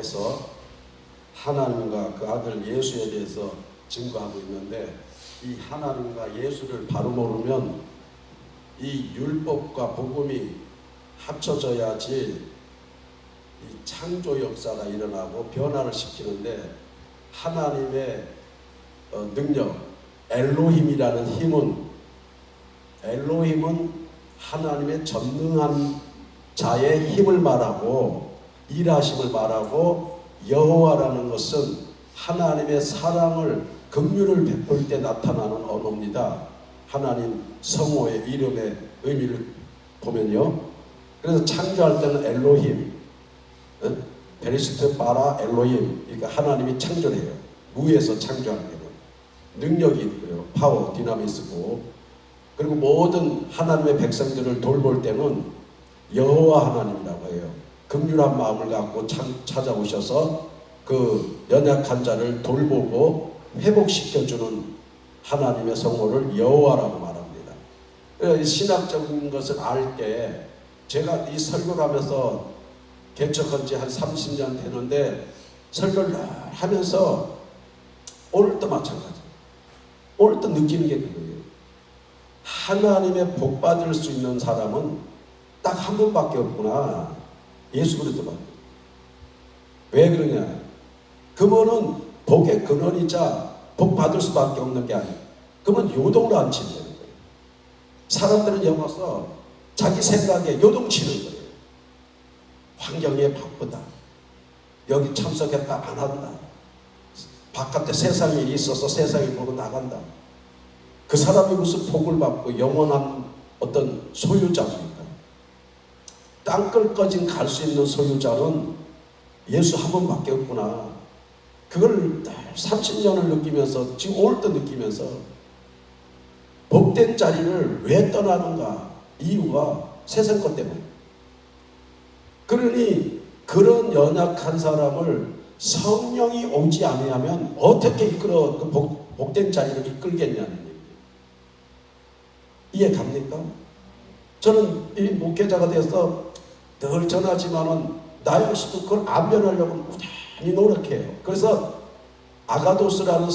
요한복음에서 하나님과 그 아들 예수에 대해서 증거하고 있는데, 이 하나님과 예수를 바로 모르면 이 율법과 복음이 합쳐져야지 이 창조 역사가 일어나고 변화를 시키는데, 하나님의 능력, 엘로힘이라는 엘로힘은 하나님의 전능한 자의 힘을 말하고 일하심을 말하고, 여호와라는 것은 하나님의 사랑을, 긍휼을 베풀 때 나타나는 언어입니다. 하나님 성호의 이름의 의미를 보면요. 그래서 창조할 때는 엘로힘, 베리시트 바라 엘로힘, 그러니까 하나님이 창조해요. 무에서 창조할 때는 능력이 있고요, 파워, 디나미스고, 그리고 모든 하나님의 백성들을 돌볼 때는 여호와 하나님이라고 해요. 긍휼한 마음을 갖고 찾아오셔서 그 연약한 자를 돌보고 회복시켜주는 하나님의 성호를 여호와라고 말합니다. 신학적인 것을 알 때, 제가 이 설교를 하면서 개척한 지 한 30년 되는데, 설교를 하면서 오늘도 마찬가지예요. 오늘도 느끼는 게 그거예요. 하나님의 복 받을 수 있는 사람은 딱 한 분밖에 없구나. 예수 그리스도만. 왜 그러냐? 그분은 복의 근원이자 복 받을 수밖에 없는 게 아니에요. 그분 요동을 안 친다는 거예요. 사람들은 여기 와서 자기 생각에 요동치는 거예요. 환경에 바쁘다, 여기 참석했다 안 한다, 바깥에 세상 일이 있어서 세상 일 보고 나간다. 그 사람이 무슨 복을 받고 영원한 어떤 소유자입니까? 땅끝까지 갈 수 있는 소유자는 예수 한 분밖에 없구나. 그걸 30년을 느끼면서, 지금 오늘도 느끼면서, 복된 자리를 왜 떠나는가? 이유가 세상 것 때문에. 그러니 그런 연약한 사람을 성령이 오지 아니하면 어떻게 이끌어 그 복된 자리를 이끌겠냐는 얘기예요. 이해 갑니까? 저는 이 목회자가 돼서 늘 전하지만은 나 역시도 그걸 안 변하려고 꾸준히 노력해요. 그래서 아가도스라는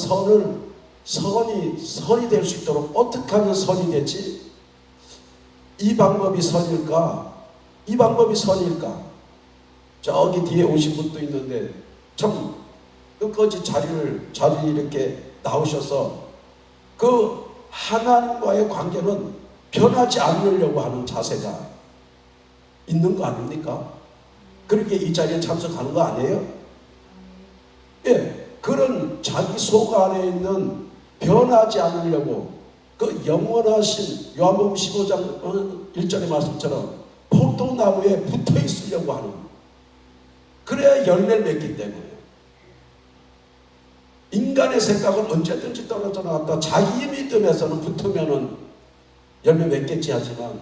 선이 될 수 있도록 어떻게 하면 선이 되지? 이 방법이 선일까? 이 방법이 선일까? 저기 뒤에 오신 분도 있는데 참 끝까지 자리를 이렇게 나오셔서 그 하나님과의 관계는 변하지 않으려고 하는 자세가 있는 거 아닙니까? 그렇게 이 자리에 참석하는 거 아니에요? 예, 그런 자기 속 안에 있는 변하지 않으려고 그 영원하신 요한복음 15장 1절의 말씀처럼 포도나무에 붙어 있으려고 하는, 그래야 열매를 맺기 때문에. 인간의 생각은 언제든지 떨어져 나갔다 자기 믿음에서는 붙으면은 열매 맺겠지 하지만,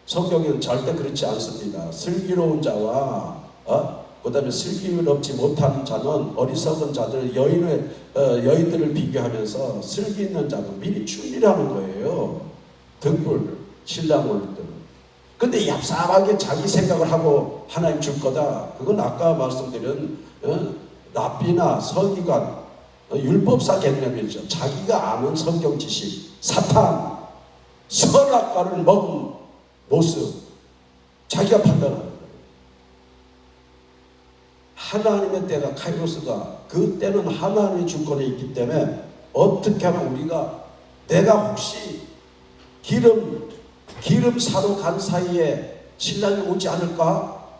성경에는 절대 그렇지 않습니다. 슬기로운 자와 그 다음에 슬기롭지 못하는 자는, 어리석은 자들, 여인들을 비교하면서 슬기 있는 자는 미리 준비하는 거예요. 등불, 신랑을. 근데 얍삽하게 자기 생각을 하고 하나님 줄 거다, 그건 아까 말씀드린 랍비나 서기관, 율법사 개념이죠. 자기가 아는 성경 지식, 사탄, 선악과를 먹은 모습, 자기가 판단하는 거예요. 하나님의 때가, 카이로스가, 그 때는 하나님의 주권에 있기 때문에 어떻게 하면 우리가, 내가 혹시 기름 사러 간 사이에 신랑이 오지 않을까?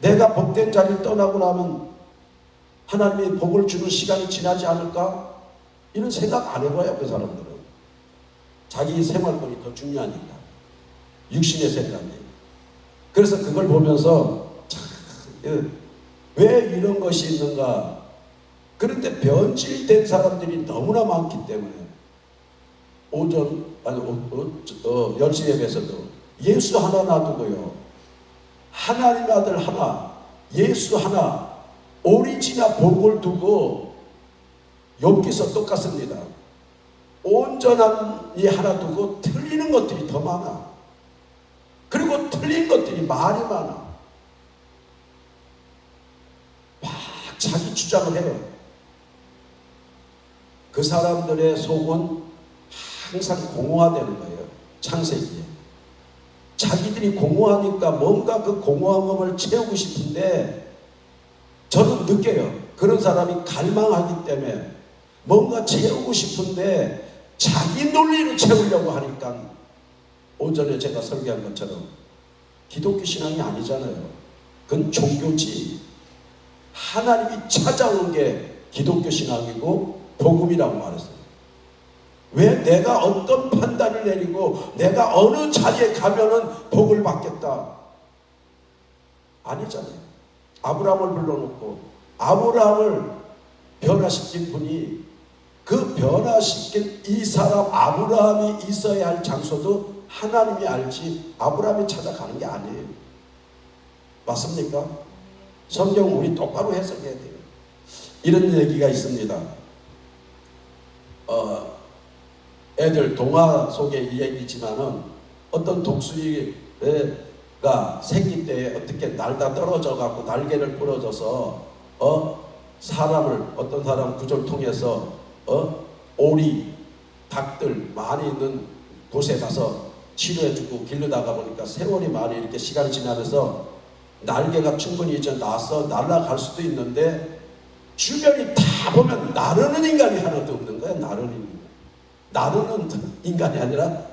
내가 복된 자리를 떠나고 나면 하나님이 복을 주는 시간이 지나지 않을까? 이런 생각 안 해봐요. 그 사람들은 자기 생활권이 더 중요하니까, 육신의 생각이. 그래서 그걸 보면서 왜 이런 것이 있는가? 그런데 변질된 사람들이 너무나 많기 때문에, 오전 10시 예배에서도 예수 하나 놔두고요, 하나님 아들 하나, 예수 하나, 오리지나 복을 두고, 욥기서 똑같습니다. 온전한 이 하나 두고 틀리는 것들이 더 많아. 그리고 틀린 것들이 말이 많아. 자기 주장을 해요. 그 사람들의 속은 항상 공허화되는 거예요. 창세기에. 자기들이 공허하니까 뭔가 그 공허함을 채우고 싶은데, 저는 느껴요. 그런 사람이 갈망하기 때문에 뭔가 채우고 싶은데 자기 논리를 채우려고 하니까, 오전에 제가 설교한 것처럼 기독교 신앙이 아니잖아요. 그건 종교지. 하나님이 찾아온 게 기독교 신앙이고 복음이라고 말했어요. 왜 내가 어떤 판단을 내리고 내가 어느 자리에 가면은 복을 받겠다? 아니잖아요. 아브라함을 불러놓고 아브라함을 변화시킨 분이, 그 변화시킨 이 사람 아브라함이 있어야 할 장소도 하나님이 알지 아브라함이 찾아가는 게 아니에요. 맞습니까? 성경 우리 똑바로 해석해야 돼요. 이런 얘기가 있습니다. 애들 동화 속의 이 얘기지만은, 어떤 독수리가 생기 때에 어떻게 날다 떨어져 갖고 날개를 부러져서 사람을, 어떤 사람 구조를 통해서 오리, 닭들 많이 있는 곳에 가서 치료해주고 길러다가 보니까 세월이 많이 이렇게 시간이 지나면서 날개가 충분히 이제 나서 날아갈 수도 있는데, 주변이 다 보면 나르는 인간이 하나도 없는 거야. 나르는 인간이 아니라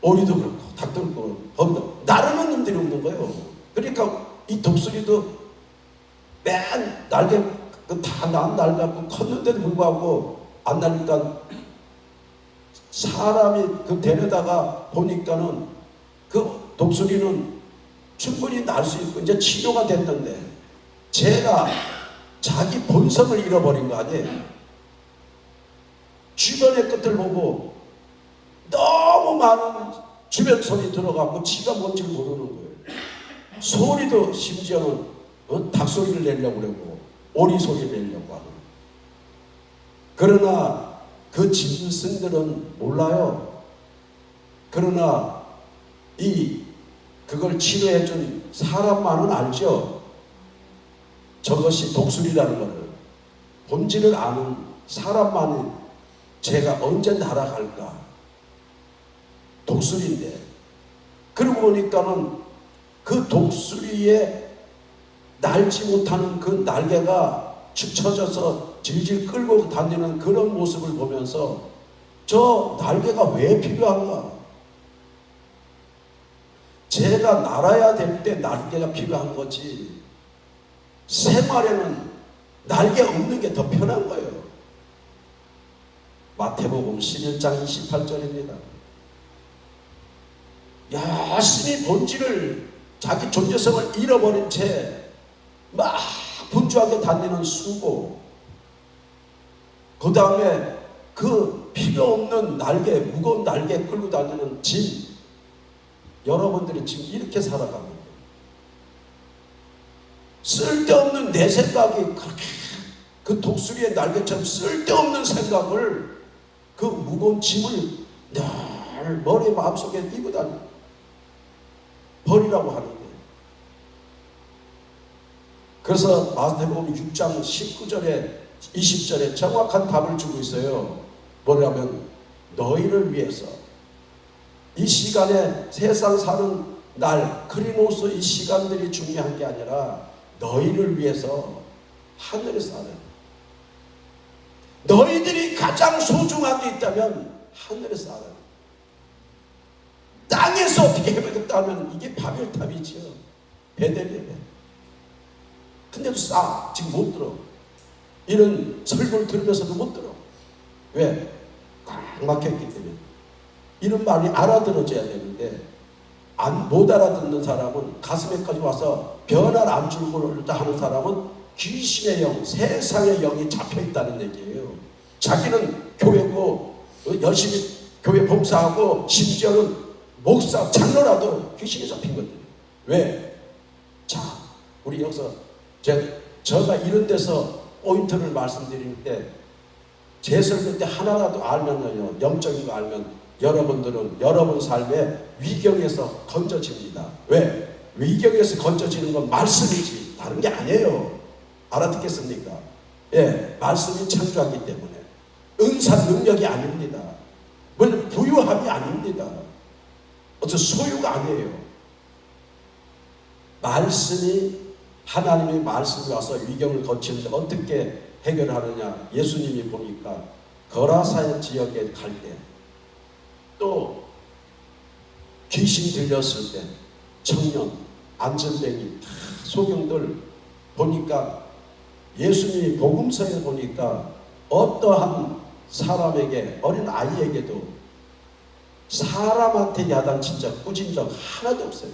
오리도 그렇고 닭도 그렇고 나르는 놈들이 없는 거예요. 그러니까 이 독수리도 맨 날개 다 난 날개고 컸는데도 불구하고 안 나니까, 사람이 그 데려다가 보니까는 그 독수리는 충분히 날 수 있고 이제 치료가 됐는데, 제가 자기 본성을 잃어버린 거 아니에요. 주변의 끝을 보고 너무 많은 주변 소리 들어가고 지가 뭔지 모르는 거예요. 소리도 심지어는 닭소리를 내려고 그러고 오리 소리를 내려고 하고. 그러나 그 짐승들은 몰라요. 그러나 그걸 치료해준 사람만은 알죠. 저것이 독수리라는 것을. 본질을 아는 사람만은 제가 언제 날아갈까? 독수리인데. 그러고 보니까는 그 독수리에 날지 못하는 그 날개가 축 처져서 질질 끌고 다니는 그런 모습을 보면서, 저 날개가 왜 필요한가? 제가 날아야 될 때 날개가 필요한 거지, 생활에는 날개 없는 게 더 편한 거예요. 마태복음 11장 28절입니다. 열심히 본질을, 자기 존재성을 잃어버린 채 막 분주하게 다니는 수고, 그 다음에 그 필요 없는 날개, 무거운 날개 끌고 다니는 짐, 여러분들이 지금 이렇게 살아갑니다. 쓸데없는 내 생각이 그렇게, 그 독수리의 날개처럼 쓸데없는 생각을, 그 무거운 짐을 늘 머리 마음속에 입고 다니 버리라고 하는 거예요. 그래서 마태복음 6장 19절에 20절에 정확한 답을 주고 있어요. 뭐냐면, 너희를 위해서 이 시간에 세상 사는 날, 크리노스 이 시간들이 중요한 게 아니라 너희를 위해서 하늘에 사는, 너희들이 가장 소중한 게 있다면 하늘에 사는, 땅에서 어떻게 해보겠다 하면 이게 바벨탑이지요. 베델리에. 근데도 지금 못 들어. 이런 설교를 들으면서도 못 들어. 왜? 꽉 막혀있기 때문에. 이런 말이 알아들어져야 되는데, 못 알아듣는 사람은, 가슴에까지 와서 변화를 안 주려고 하는 사람은 귀신의 영, 세상의 영이 잡혀있다는 얘기예요. 자기는 교회고 열심히 교회 봉사하고 심지어는 목사, 장로라도 귀신이 잡힌 것들이에요. 왜? 자, 우리 여기서 제가 이런 데서 포인트를 말씀드릴 때, 제 설교 때 하나라도 알면요, 영적인 거 알면 여러분들은 여러분 삶의 위경에서 건져집니다. 왜? 위경에서 건져지는 건 말씀이지 다른 게 아니에요. 알아듣겠습니까? 예, 말씀이 창조하기 때문에 은사 능력이 아닙니다. 뭘 부유함이 아닙니다. 어떤 소유가 아니에요. 말씀이, 하나님의 말씀이 와서 위경을 거치는데 어떻게 해결하느냐. 예수님이 보니까 거라사 지역에 갈 때, 또 귀신 들렸을 때, 청년, 안전뱅이, 다 소경들 보니까, 예수님이 복음서에 보니까 어떠한 사람에게, 어린 아이에게도 사람한테 야단친 적, 꾸진 적 하나도 없어요.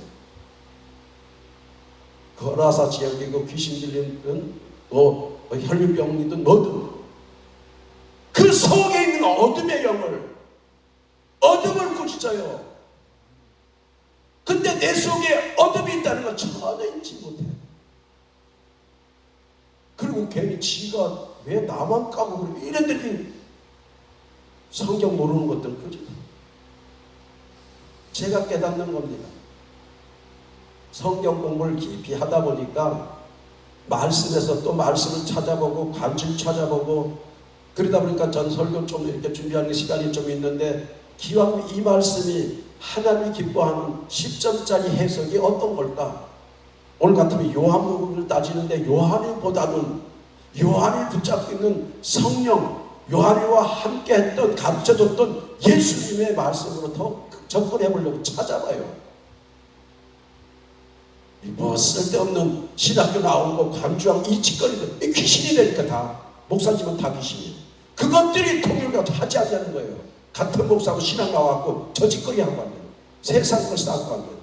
거라사 지역이고 귀신 들리는 혈류병이든 뭐든 그 속에 있는 어둠의 영을, 어둠을 꾸짖어요. 근데 내 속에 어둠이 있다는 건 전혀 인지 못해요. 그리고 괜히 지가 왜 나만 까고 그래, 이래들이 성경 모르는 것들 그죠. 제가 깨닫는 겁니다. 성경 공부를 깊이 하다 보니까 말씀에서 또 말씀을 찾아보고 관줄 찾아보고, 그러다 보니까 전 설교 좀 이렇게 준비하는 시간이 좀 있는데, 기왕 이 말씀이 하나님이 기뻐하는 10점짜리 해석이 어떤 걸까? 오늘 같으면 요한복음을 따지는데, 요한이보다는 요한이 붙잡고 있는 성령, 요한이와 함께 했던, 가르쳐줬던 예수님의 말씀으로 더 접근해 보려고 찾아봐요. 뭐 쓸데없는 신학교 나오고 관주하고 이 짓거리들, 귀신이 되니까 다, 목사님은 다 귀신이에요. 그것들이 통일을 하지 않냐는 거예요. 같은 목사하고 신학 나와갖고 저 짓거리 하고 안 돼요. 세상 걸 쌓고 안 돼요.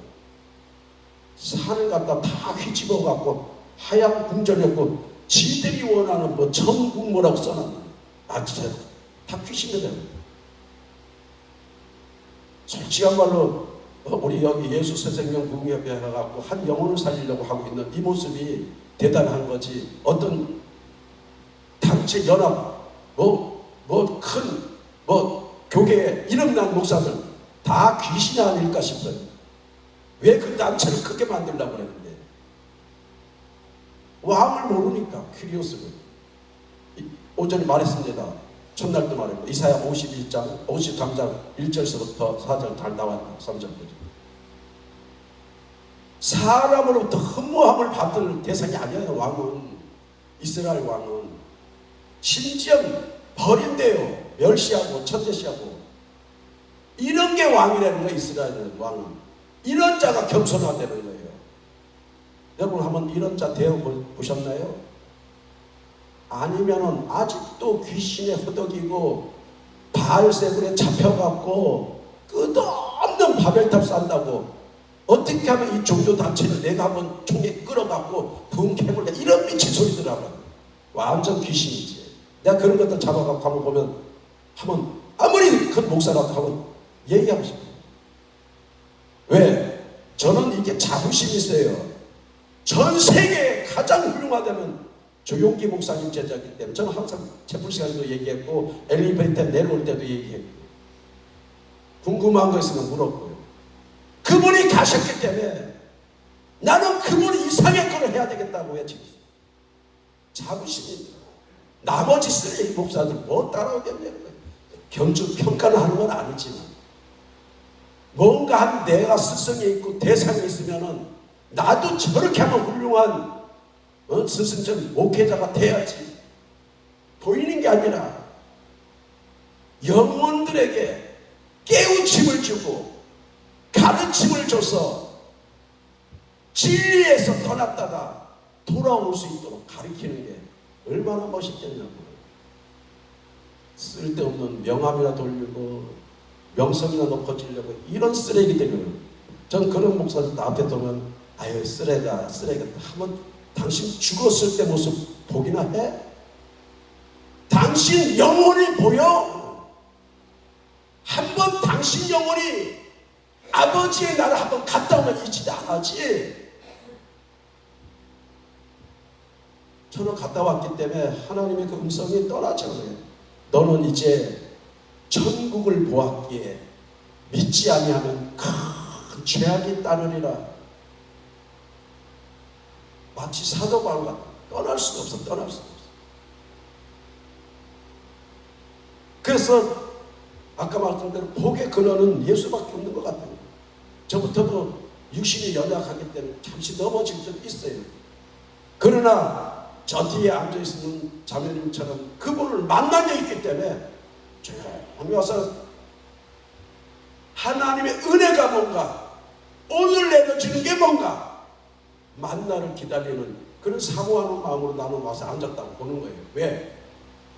산을 갖다 다 휘집어갖고 하얀 궁전이었고, 지들이 원하는 뭐 천국 뭐라고 써놨네. 아, 진짜 다 귀신이다. 솔직한 말로 우리 여기 예수 새생명 부흥협회에 가갖고 한 영혼을 살리려고 하고 있는 이 모습이 대단한 거지. 어떤 단체 연합, 큰 교계에 이름난 목사들 다 귀신이 아닐까 싶어요. 왜 그 단체를 크게 만들려고 그랬는데, 왕을 모르니까. 큐리오스는 오전에 말했습니다. 첫날도 말했고, 이사야 51장 53장 1절서부터 4절 다 나왔다. 3절까지. 사람으로부터 흠모함을 받을 대상이 아니에요. 왕은, 이스라엘 왕은 심지어 버린대요. 멸시하고 천대시하고. 이런 게 왕이라는 거예요. 이스라엘 왕은 이런 자가 겸손하다는 거예요. 여러분 한번 이런 자 대어 보셨나요? 아니면은 아직도 귀신에 허덕이고 바알세불에 잡혀갖고 끝없는 바벨탑 산다고, 어떻게 하면 이 종교 단체를 내가 한번 총에 끌어갖고 붕괴해볼래, 이런 미친 소리들 하면 완전 귀신이지. 내가 그런 것들 잡아갖고 한번 보면, 한번 아무리 큰 목사라도 한번 얘기하고 싶어요. 왜? 저는 이게 자부심이 있어요. 전 세계에 가장 훌륭하다는 조용기 목사님 제자이기 때문에 저는 항상 채플 시간에도 얘기했고, 엘리베이터 내려올 때도 얘기했고, 궁금한 거 있으면 물었고요. 그분이 가셨기 때문에 나는 그분 이상의 걸 해야 되겠다고 외치고 있어요. 자부심입니다. 나머지 쓰레기 목사들 뭐 따라오겠냐는 거예요. 평가는 하는 건 아니지만, 뭔가 한 내가 스승이 있고 대상이 있으면은 나도 저렇게 하면 훌륭한 스승처럼 목회자가 돼야지. 보이는 게 아니라 영혼들에게 깨우침을 주고 가르침을 줘서 진리에서 떠났다가 돌아올 수 있도록 가르치는 게 얼마나 멋있겠냐고. 쓸데없는 명함이나 돌리고 명성이나 높아지려고 이런 쓰레기들을, 전 그런 목사들 앞에 두면 아유 쓰레가 한번 당신 죽었을 때 모습 보기나 해? 당신 영혼이 보여? 한번 당신 영혼이 아버지의 나라 한번 갔다 오면 잊지 않았지. 저는 갔다 왔기 때문에 하나님의 그 음성이 떠나죠. 너는 이제 천국을 보았기에 믿지 아니하면 큰 죄악이 따르리라. 마치 사도 바울 같다. 떠날 수가 없어. 떠날 수가 없어. 그래서 아까 말씀드린 대로 복의 근원은 예수밖에 없는 것 같아요. 저부터도 육신이 연약하기 때문에 잠시 넘어질 적이 있어요. 그러나 저 뒤에 앉아있는 자매님처럼 그분을 만난 게 있기 때문에 조용히 와서 하나님의 은혜가 뭔가, 오늘 내려지는 게 뭔가, 만나를 기다리는 그런 사모하는 마음으로 나는 와서 앉았다고 보는 거예요. 왜?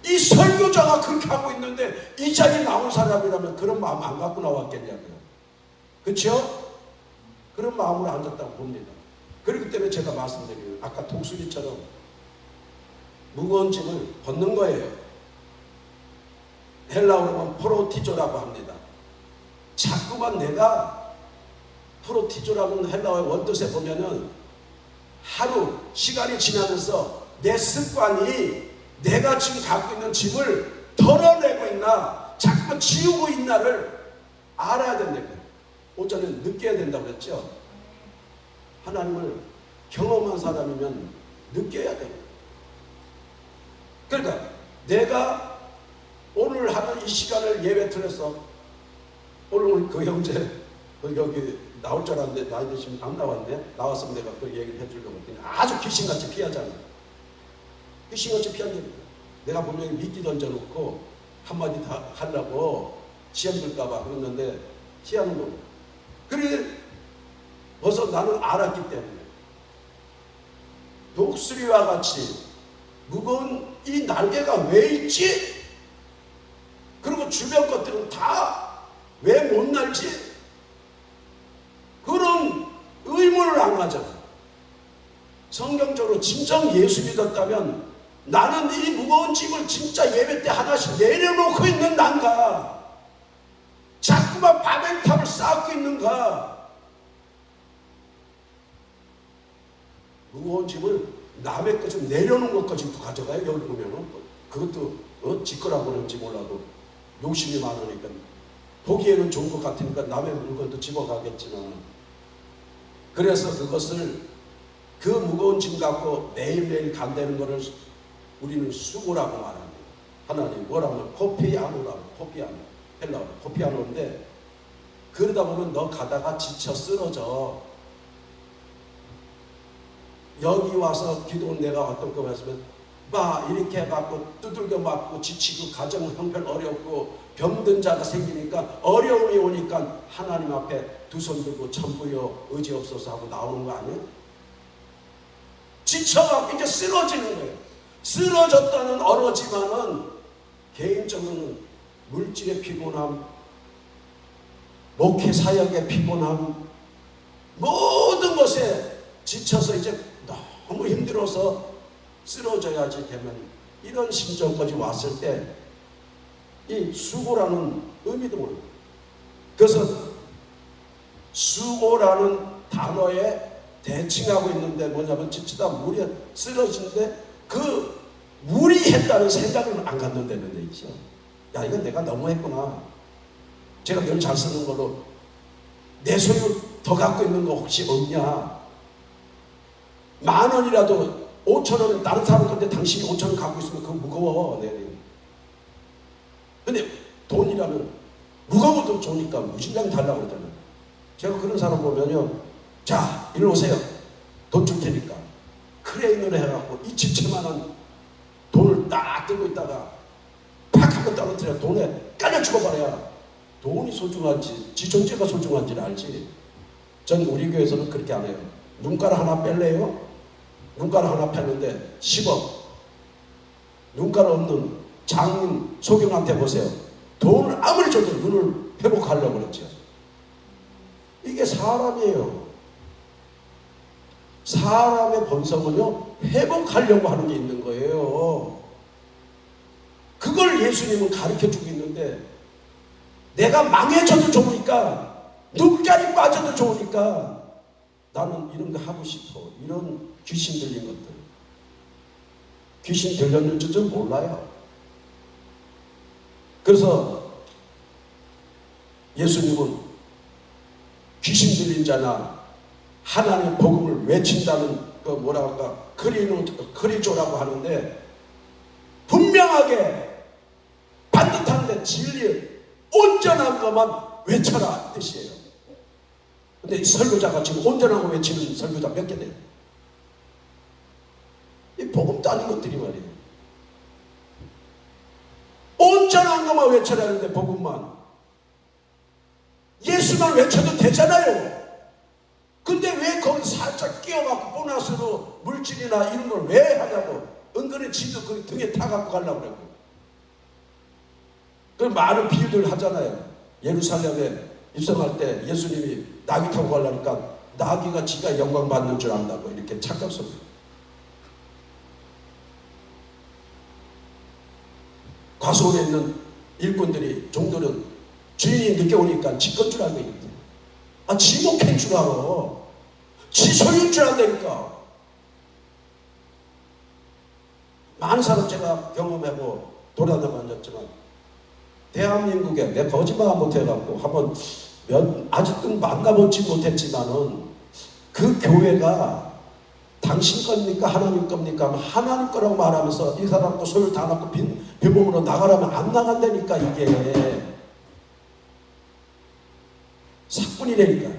이 설교자가 그렇게 하고 있는데 이 자리에 나온 사람이라면 그런 마음 안 갖고 나왔겠냐고요. 그렇죠? 그런 마음으로 앉았다고 봅니다. 그렇기 때문에 제가 말씀드려요. 아까 독수리처럼 무거운 짐을 벗는 거예요. 헬라어로 보면 프로티조라고 합니다. 자꾸만 내가, 프로티조라는 헬라어의 원뜻에 보면은 하루 시간이 지나면서 내 습관이 내가 지금 갖고 있는 짐을 덜어내고 있나 자꾸만 지우고 있나를 알아야 된다는 거예요. 오전에 느껴야 된다고 그랬죠. 하나님을 경험한 사람이면 느껴야 돼요. 그러니까 내가 오늘 하는 이 시간을 예배 틀어서 오늘 그 형제 여기 나올 줄 알았는데 나이 드시면 안 나왔네. 나왔으면 내가 그 얘기를 해주려고 했더니 아주 귀신같이 피하잖아. 귀신같이 피하는 내가 분명히 미끼 던져놓고 한마디 다 하려고 시험 들까봐 그랬는데 피하는 거고. 그래 벌써 나는 알았기 때문에 독수리와 같이 무거운 이 날개가 왜 있지? 그리고 주변 것들은 다 왜 못 날지? 그런 의문을 안 가져. 성경적으로 진정 예수 믿었다면 나는 이 무거운 짐을 진짜 예배 때 하나씩 내려놓고 있는 난가? 자꾸만 바벨탑을 쌓고 있는가? 무거운 짐을 남의 것 좀 내려놓은 것까지 가져가요. 여기 보면은 그것도 짓거라고 그런지 몰라도 욕심이 많으니까 보기에는 좋은 것 같으니까 남의 물건도 집어가겠지만, 그래서 그것을 그 무거운 짐 갖고 매일매일 간다는 것을 우리는 수고라고 말합니다. 하나님 뭐라고 하면 코피아노라고, 코피아노, 헬라어로 코피아노인데, 그러다 보면 너 가다가 지쳐 쓰러져. 여기 와서 기도는 내가 어떤 거 했으면 막 이렇게 해갖고 두들겨 맞고 지치고 가정 형편 어렵고 병든 자가 생기니까 어려움이 오니까 하나님 앞에 두 손 들고 천부여 의지 없어서 하고 나오는 거 아니에요? 지쳐갖고 이제 쓰러지는 거예요. 쓰러졌다는 언어지만은 개인적으로는 물질의 피곤함, 목회 사역의 피곤함, 모든 것에 지쳐서 이제 너무 힘들어서 쓰러져야지 되면, 이런 심정까지 왔을 때 이 수고라는 의미도 모릅니다. 그래서 수고라는 단어에 대칭하고 있는데 뭐냐면 지치다 무리 쓰러지는데 그 무리했다는 생각을 안 갖는다는 얘기죠. 야, 이건 내가 너무했구나. 제가 늘 잘 쓰는 걸로 내 소유 더 갖고 있는 거 혹시 없냐? 10,000원이라도 5,000원은 다른 사람 건데 당신이 5,000원 갖고 있으면 그거 무거워. 근데 돈이라면 무거워도 좋으니까 무진장 달라고 그러잖아요. 제가 그런 사람 보면요, 자 일로 오세요, 돈 줄 테니까 크레인으로 해갖고 이 지체만한 돈을 딱 들고 있다가 팍 하고 떨어뜨려 돈에 깔려 죽어버려야 돈이 소중한지 지 존재가 소중한지를 알지. 전 우리 교회에서는 그렇게 안 해요. 눈가를 하나 뺄래요? 눈가를 하나 뺐는데 10억. 눈가를 없는 장인 소경한테 보세요. 돈을 아무리 줘도 눈을 회복하려고 그랬죠. 이게 사람이에요. 사람의 본성은요, 회복하려고 하는 게 있는 거예요. 그걸 예수님은 가르쳐주고 있는데, 내가 망해져도 좋으니까, 눈깔이 빠져도 좋으니까 나는 이런 거 하고 싶어. 이런 귀신 들린 것들. 귀신 들렸는지도 몰라요. 그래서 예수님은 귀신 들린 자나 하나님의 복음을 외친다는 그 뭐라 할까 크리조라고 하는데 분명하게 반듯한데 진리의 온전한 것만 외쳐라 뜻이에요. 근데 이 설교자가 지금 온전한 거 외치는 설교자 몇 개 돼요? 이 복음 따는 것들이 말이에요. 온전한 것만 외쳐라 하는데 복음만 예수만 외쳐도 되잖아요. 근데 왜 거기 살짝 끼워갖고 보너스로 물질이나 이런 걸 왜 하냐고. 은근히 지도 그 등에 타갖고 가려고 그러고. 그 많은 비유들 하잖아요. 예루살렘에 입성할 때 예수님이 나귀 타고 가려니까 나귀가 지가 영광 받는 줄 안다고 이렇게 착각했어요. 과수원에 있는 일꾼들이 종들은 주인이 늦게 오니까 지 건 줄 알고 있는데 지 목회인 줄 알아. 지 소유인 줄 안다니까. 많은 사람 제가 경험하고 돌아다녔지만 대한민국에 내 거짓말 못해갖고 한번 아직은 만나보지 못했지만은 그 교회가 당신 겁니까 하나님 겁니까 하나님 거라고 말하면서 이 사람도 소유 다 갖고 빈몸으로 나가라면 안 나간다니까. 이게 사뿐이라니까.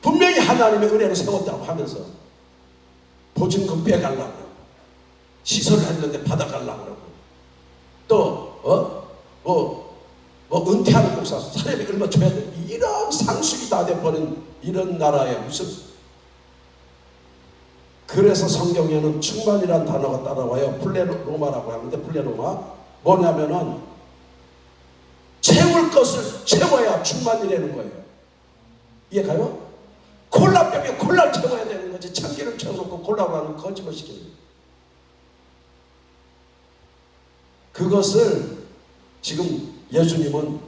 분명히 하나님의 은혜로 세웠다고 하면서 보증금 빼가려고 그러고 시설을 했는데 받아가려고 그러고 또 은퇴하는 목사 사람이 얼마 줘야 돼. 이런 상식이 다 돼버린 이런 나라에 무슨. 그래서 성경에는 충만이라는 단어가 따라와요. 플레로마라고 하는데 플레로마 뭐냐면은 채울 것을 채워야 충만이라는 거예요. 이해가요? 콜라병에 콜라를 채워야 되는 거지. 참기름 채워놓고 콜라로 하는 거짓말 시키는 거예요. 그것을 지금 예수님은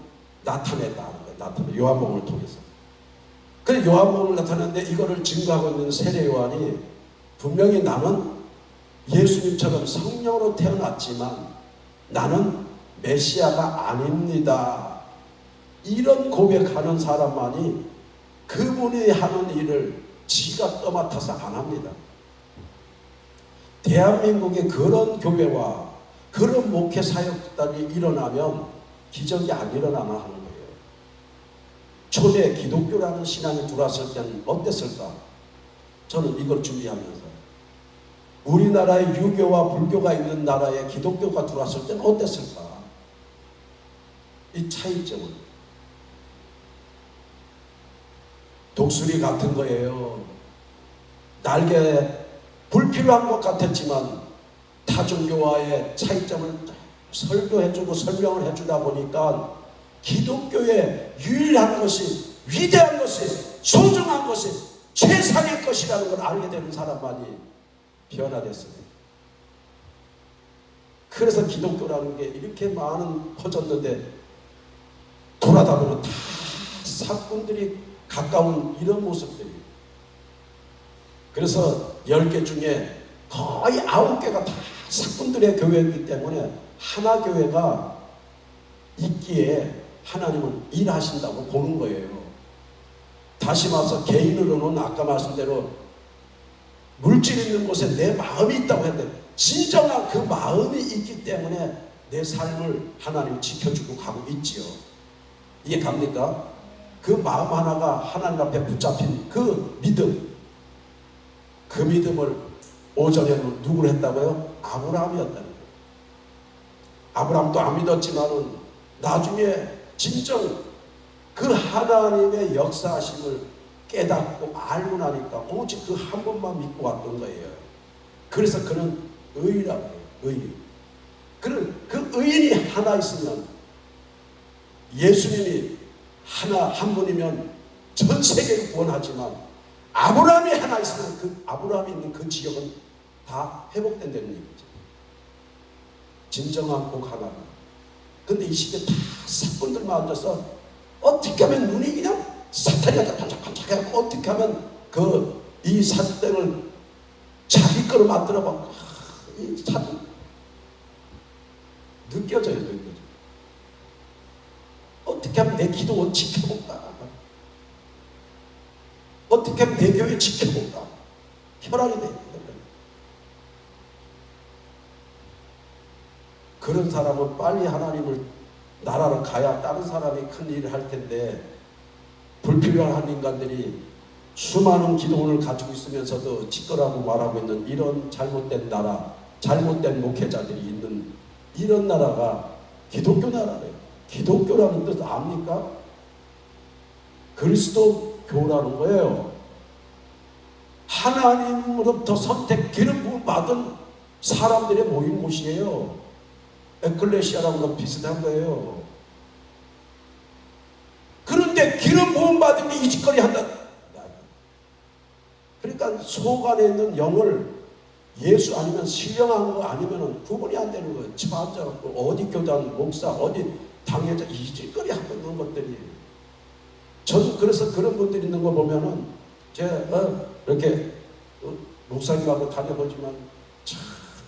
나타냈다는 거예요. 나타내 요한복음을 통해서. 그래서 요한복음을 나타냈는데 이거를 증거하고 있는 세례 요한이 분명히 나는 예수님처럼 성령으로 태어났지만 나는 메시아가 아닙니다. 이런 고백하는 사람만이 그분이 하는 일을 지가 떠맡아서 안 합니다. 대한민국에 그런 교회와 그런 목회 사역단이 일어나면 기적이 안 일어나나 하는 거예요. 초대 기독교라는 신앙이 들어왔을 때는 어땠을까? 저는 이걸 준비하면서 우리나라에 유교와 불교가 있는 나라에 기독교가 들어왔을 때는 어땠을까? 이 차이점은 독수리 같은 거예요. 날개 불필요한 것 같았지만 타종교와의 차이점을 설교해주고 설명을 해주다 보니까 기독교의 유일한 것이 위대한 것이 소중한 것이 최상의 것이라는 걸 알게 되는 사람만이 변화됐습니다. 그래서 기독교라는 게 이렇게 많은 퍼졌는데 돌아다 보면 다 사꾼들이 가까운 이런 모습들이. 그래서 10개 중에 거의 9개가 다 사꾼들의 교회이기 때문에 하나 교회가 있기에 하나님은 일하신다고 보는 거예요. 다시 말해서 개인으로는 아까 말씀대로 물질 있는 곳에 내 마음이 있다고 했는데 진정한 그 마음이 있기 때문에 내 삶을 하나님이 지켜주고 가고 있지요. 이해 갑니까? 그 마음 하나가 하나님 앞에 붙잡힌 그 믿음, 그 믿음을 오전에는 누구를 했다고요? 아브라함이었다는 거예요. 아브라함도 안 믿었지만은 나중에 진정 그 하나님의 역사하심을 깨닫고 알고 나니까 오직 그 한 번만 믿고 왔던 거예요. 그래서 그는 의인이라고 해요. 의인. 그 의인이 하나 있으면 예수님이 한 분이면 전 세계를 구원하지만 아브라함이 하나 있으면 그 아브라함이 있는 그 지역은 다 회복된다는 얘기죠. 진정한 복 하나. 근데 이 시대에 다 사건들만 앉아서 어떻게 하면 눈이 그냥 사탄이가 반짝반짝해갖고 어떻게 하면 이 사땡을 자기 거로 만들어봐. 이 사탄 느껴져요. 어떻게 하면 내 기도 지켜볼까? 어떻게 하면 내 교회 지켜볼까? 혈안이 돼. 그런 사람은 빨리 하나님을 나라로 가야 다른 사람이 큰 일을 할 텐데, 불필요한 인간들이 수많은 기도원을 가지고 있으면서도 지꺼라고 말하고 있는 이런 잘못된 나라, 잘못된 목회자들이 있는 이런 나라가 기독교 나라래요. 기독교라는 뜻 압니까? 그리스도교라는 거예요. 하나님으로부터 선택, 기름 부음 받은 사람들의 모인 곳이에요. 에클레시아라는 건 비슷한 거예요. 그런데 기름 부음 받은 게 이 짓거리 한다. 그러니까 속 안에 있는 영을 예수 아니면 신령한 거 아니면 구분이 안 되는 거예요. 집 앉아갖고 어디 교단, 목사, 어디 당회자 이 짓거리 하고 있는 것들이. 저는 그래서 그런 분들이 있는 거 보면은 제가 이렇게 목사님하고 다녀보지만 참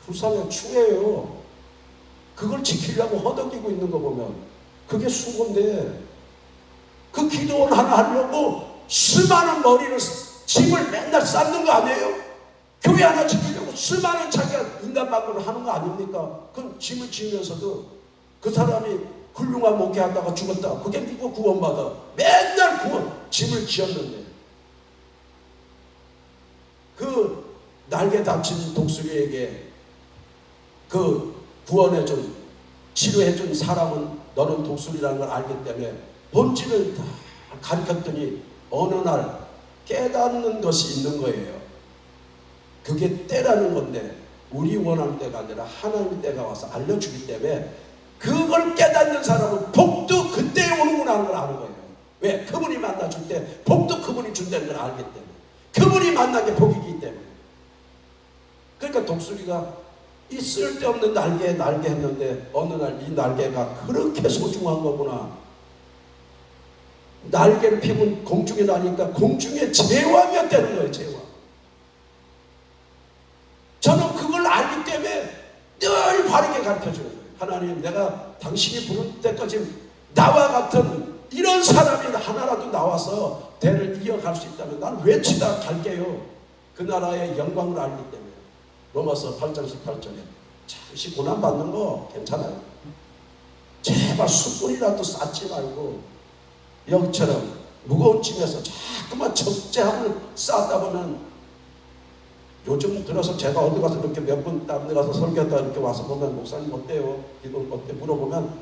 불쌍해, 추해요. 그걸 지키려고 허덕이고 있는 거 보면 그게 수고인데, 그 기도원 하나 하려고 수많은 머리를, 짐을 맨날 쌓는 거 아니에요? 교회 하나 지키려고 수많은 자기가 인간만큼을 하는 거 아닙니까? 그 짐을 지으면서도 그 사람이 훌륭한 목회하다가 죽었다. 그게 누구 구원받아? 맨날 구원, 짐을 지었는데. 그 날개 다친 독수리에게 그 구원해준, 치료해준 사람은 너는 독수리라는 걸 알기 때문에 본질을 다 가르쳤더니 어느 날 깨닫는 것이 있는 거예요. 그게 때라는 건데 우리 원하는 때가 아니라 하나님의 때가 와서 알려주기 때문에 그걸 깨닫는 사람은 복도 그때 오는구나 하는 걸 아는 거예요. 왜? 그분이 만나줄 때 복도 그분이 준다는 걸 알기 때문에, 그분이 만나게 복이기 때문에. 그러니까 독수리가 이 쓸데없는 날개 했는데 어느 날 이 날개가 그렇게 소중한 거구나. 날개를 피면 공중에 나니까 공중의 제왕이 되는 거예요. 제왕. 저는 그걸 알기 때문에 늘 바르게 가르쳐주는 거예요. 하나님, 내가 당신이 부를 때까지 나와 같은 이런 사람이 하나라도 나와서 대를 이어갈 수 있다면 난 외치다 갈게요. 그 나라의 영광을 알기 때문에. 로마서 8장 18절에 잠시 고난받는 거 괜찮아요. 제발 숯불이라도 쌓지 말고 여기처럼 무거운 짐에서 자꾸만 적재함을 쌓다 보면, 요즘 들어서 제가 어디 가서 이렇게 몇 분 다른 데 가서 설교하다 이렇게 와서 보면 목사님 어때요? 이거 어때? 물어보면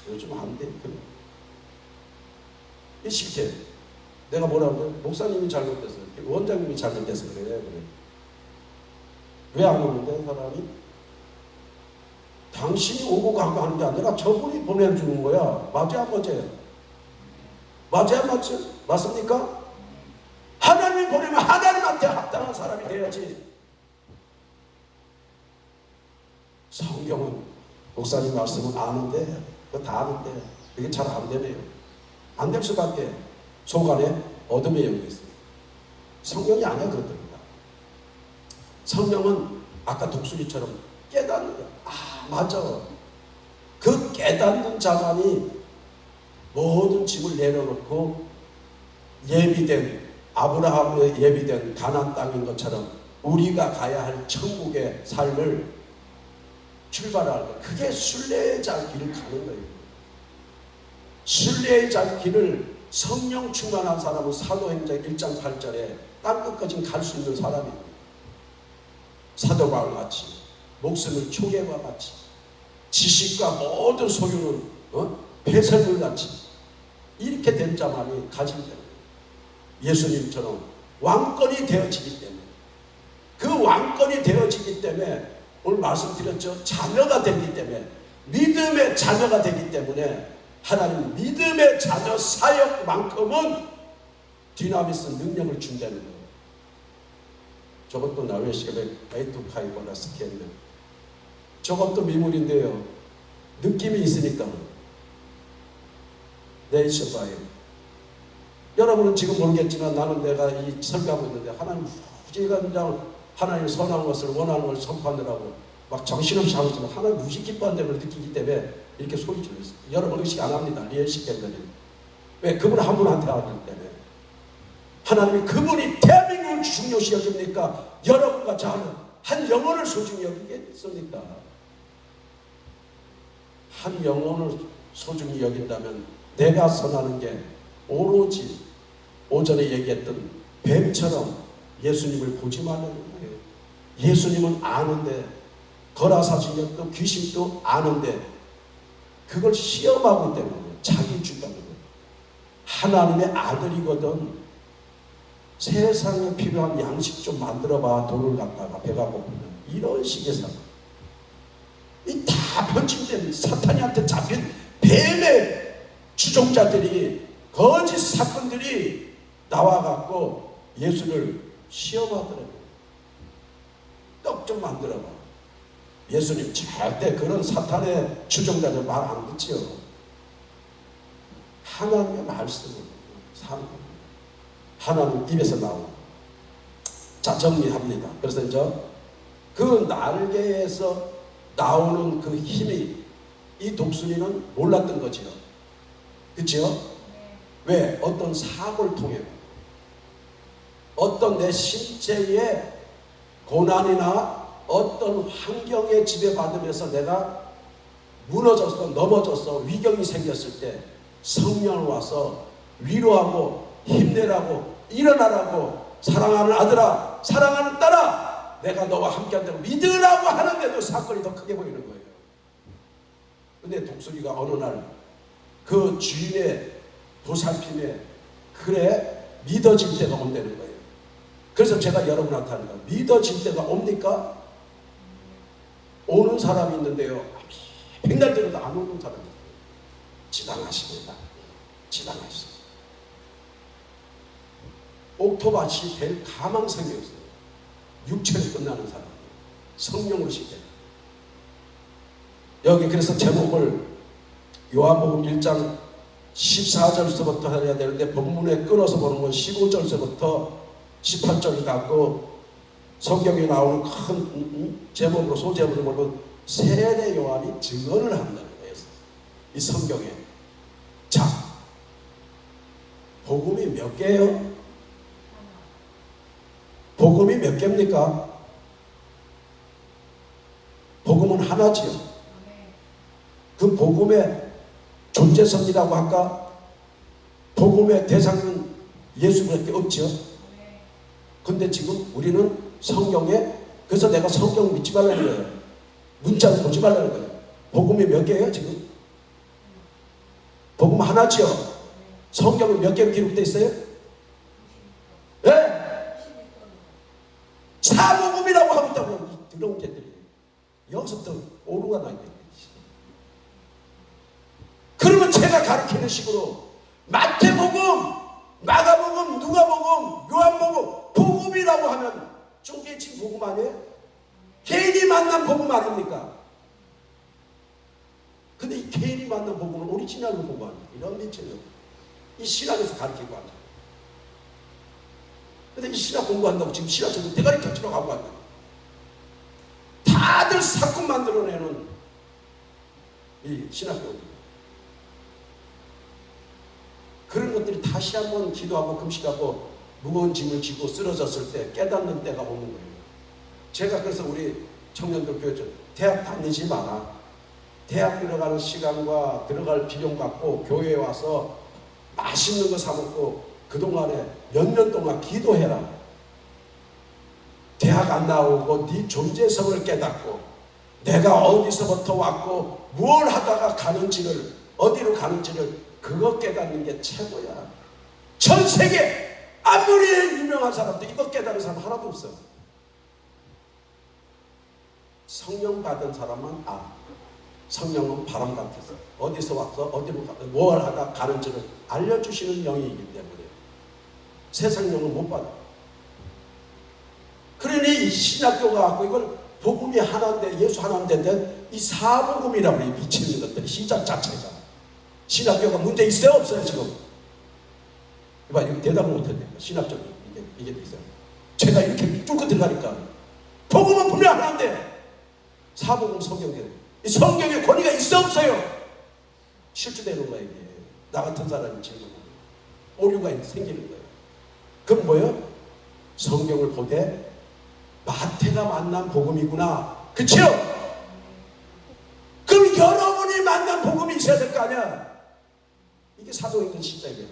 요즘 안 돼. 이 싫게 내가 뭐라고 그래? 목사님이 잘못됐어요. 원장님이 잘못돼서 그래. 왜 안 오는데 사람이? 당신이 오고 가고 하는 게 아니라 저분이 보내주는 거야. 맞아 안 맞아요? 맞아 안 맞죠? 맞습니까? 하나님이 보내면 하나님한테 합당한 사람이 돼야지. 성경은 목사님 말씀은 아는데 그거 다 아는데 이게 잘 안 되네요. 안 될 수밖에. 속 안에 어둠의 영이 있어요. 성경이 아니야 그렇답니다. 성경은 아까 독수리처럼 깨닫는 거야. 아 맞아. 그 깨닫는 자만이 모든 짐을 내려놓고 예비된, 아브라함의 예비된 가나안 땅인 것처럼 우리가 가야 할 천국의 삶을 출발할 거. 그게 순례의 길을 가는 거예요. 순례의 길을 성령 충만한 사람은 사도행전 1장 8절에 땅끝까지 갈 수 있는 사람입니다. 사도 바울 같이 목숨을 초계와 같이 지식과 모든 소유는 배설물 같이 이렇게 된 자만이 가진 자예요. 예수님처럼 왕권이 되어지기 때문에, 그 왕권이 되어지기 때문에 오늘 말씀드렸죠. 자녀가 되기 때문에, 믿음의 자녀가 되기 때문에 하나님 믿음의 자녀 사역만큼은 디나미스 능력을 준다는 거예요. 저것도 나웨시가 에이토파이거나 스캔들, 저것도 미물인데요. 느낌이 있으니까 네이셔바이. 여러분은 지금 모르겠지만 나는 내가 이 설교하고 있는데 하나님 무지간 하나님 선한 것을 원하는 걸 선포하느라고 막 정신없이 하고 있지만 하나님 무지 기뻐한다는 걸 느끼기 때문에 이렇게 소리 지르고 있어요. 여러분 의식 안 합니다. 리얼식 밴드는. 왜? 그분 한 분한테 하기 때문에. 하나님이 그분이 대한민국을 중요시 여깁니까? 여러분과 저는 한 영혼을 소중히 여기겠습니까? 한 영혼을 소중히 여긴다면 내가 선하는 게 오로지 오전에 얘기했던 뱀처럼 예수님을 보지 말라는 거예요. 예수님은 아는데, 거라사진력도 귀신도 아는데 그걸 시험하고 때문에 자기 주관으로 하나님의 아들이거든 세상에 필요한 양식 좀 만들어봐. 돈을 갖다가 배가 고프면 이런 식의 사람. 이 다 변질된 사탄이한테 잡힌 뱀의 추종자들이 거짓 사건들이 나와갖고 예수를 시험하더라고요. 떡 좀 만들어봐. 예수님 절대 그런 사탄의 추종자들 말 안 듣지요. 하나님의 말씀을 사는 겁니다. 하나님 입에서 나오는. 자, 정리합니다. 그래서 이제 그 날개에서 나오는 그 힘이 이 독수리는 몰랐던 거지요. 그렇죠? 왜? 어떤 사고를 통해 어떤 내 신체의 고난이나 어떤 환경에 지배받으면서 내가 무너졌어, 넘어졌어, 위경이 생겼을 때 성령을 와서 위로하고 힘내라고, 일어나라고, 사랑하는 아들아, 사랑하는 딸아, 내가 너와 함께한다고 믿으라고 하는데도 사건이 더 크게 보이는 거예요. 근데 독수리가 어느 날 그 주인의 보살핌에 그래 믿어질 때가 온다는 거예요. 그래서 제가 여러분한테 하는 거예요. 믿어질 때가 옵니까? 오는 사람이 있는데요, 백날 들어도 안 오는 사람이 있어요. 지당하십니다. 지당하십니다. 옥토밭이 될 가망성이 없어요. 육체로 끝나는 사람, 성령으로 시대. 여기 그래서 제목을 요한복음 1장 14절서부터 해야 되는데 본문에 끊어서 보는 건 15절서부터 18절 갖고 성경에 나오는 큰 제목으로 소제목으로 보면 세례 요한이 증언을 한다는 거예요. 이 성경에. 자, 복음이 몇 개예요? 복음이 몇 개입니까? 복음은 하나지요. 그 복음의 존재성이라고 할까? 복음의 대상은 예수밖에 없죠. 근데 지금 우리는 성경에, 그래서 내가 성경 믿지 말라는 거예요. 문자를 보지 말라는 거예요. 복음이 몇 개예요 지금? 복음 하나지요. 성경은 몇 개로 기록되어 있어요? 네? 사복음이라고 하고 있다고 이 더러운 개들이. 여기서부터 오류가 나 있는 거예요. 그러면 제가 가르치는 식으로 마태복음, 마가복음, 누가복음, 요한복음, 복음이라고 하면 쪼개진 복음 아니에요? 개인이 만난 복음 아닙니까? 근데 이 개인이 만난 복음은 오리지널로 보고 하는 이런 미쳐요. 이 신학에서 가르치고 한다. 근데 이 신학 공부한다고 지금 신학적으로 대가리 터치러 가고 한다. 다들 사건 만들어내는 이 신학교들. 그런 것들이 다시 한번 기도하고 금식하고 무거운 짐을 지고 쓰러졌을 때 깨닫는 때가 오는 거예요. 제가 그래서 우리 청년들 교회죠. 대학 다니지 마라. 대학 들어가는 시간과 들어갈 비용 갖고 교회에 와서 맛있는 거 사 먹고 그동안에 몇 년 동안 기도해라. 대학 안 나오고 네 존재성을 깨닫고 내가 어디서부터 왔고 무엇을 하다가 가는지를, 어디로 가는지를 그거 깨닫는 게 최고야. 전 세계 아무리 유명한 사람도 이거 깨닫는 사람 하나도 없어. 성령 받은 사람만 성령은 바람 같아서 어디서 왔어, 어디로 갔어, 뭘 하다 가는지를 알려주시는 영이기 때문에 세상 영은 못 받아. 그러니 이 신학교가 갖고 이걸 복음이 하나인데, 예수 하나인데 이 사복음이라고 그래. 미치는 것들이 시작 자체가. 신학교가 문제 있어요 없어요 지금? 이봐, 이거 대답을 못했네. 신학적인 이게 있어요. 제가 이렇게 뚫고 들어가니까 복음은 분명 하나인데 사복음 성경에 이 성경에 권위가 있어 없어요? 실추되는 거예요. 이게 나 같은 사람이 지금 오류가 생기는 거예요. 그럼 뭐예요? 성경을 보되 마태가 만난 복음이구나. 그치요? 그럼 여러분이 만난 복음이 있어야 될 거 아니야. 이게 사도행전 시작이에요.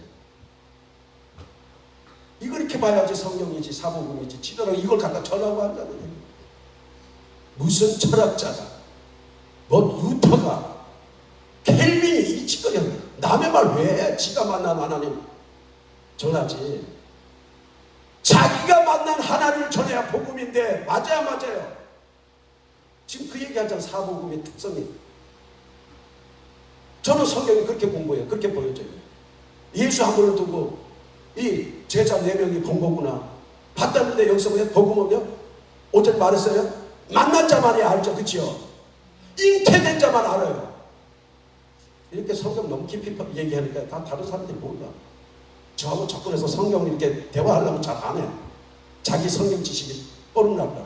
이걸 이렇게 봐야지 성경이지 사복음이지. 지더러 이걸 갖다 전하고 한다는 얘기예요. 무슨 철학자가, 뭐 루터가, 켈빈이 이 짓거려. 남의 말 왜 해? 지가 만난 하나님 전하지. 자기가 만난 하나님을 전해야 복음인데. 맞아요. 지금 그 얘기하잖아. 사복음의 특성이. 저는 성경이 그렇게 공부해요. 그렇게 보여져요. 예수 한 분을 두고 이 제자 4명이 본 거구나. 봤다는데 여기서 왜 복음은요? 어제 말했어요. 만난 자만이 알죠. 그치요? 잉태된 자만 알아요. 이렇게 성경 너무 깊이 얘기하니까 다 다른 사람들이 몰라. 저하고 접근해서 성경을 이렇게 대화하려면 잘 안 해. 자기 성경 지식이 뽀록날까.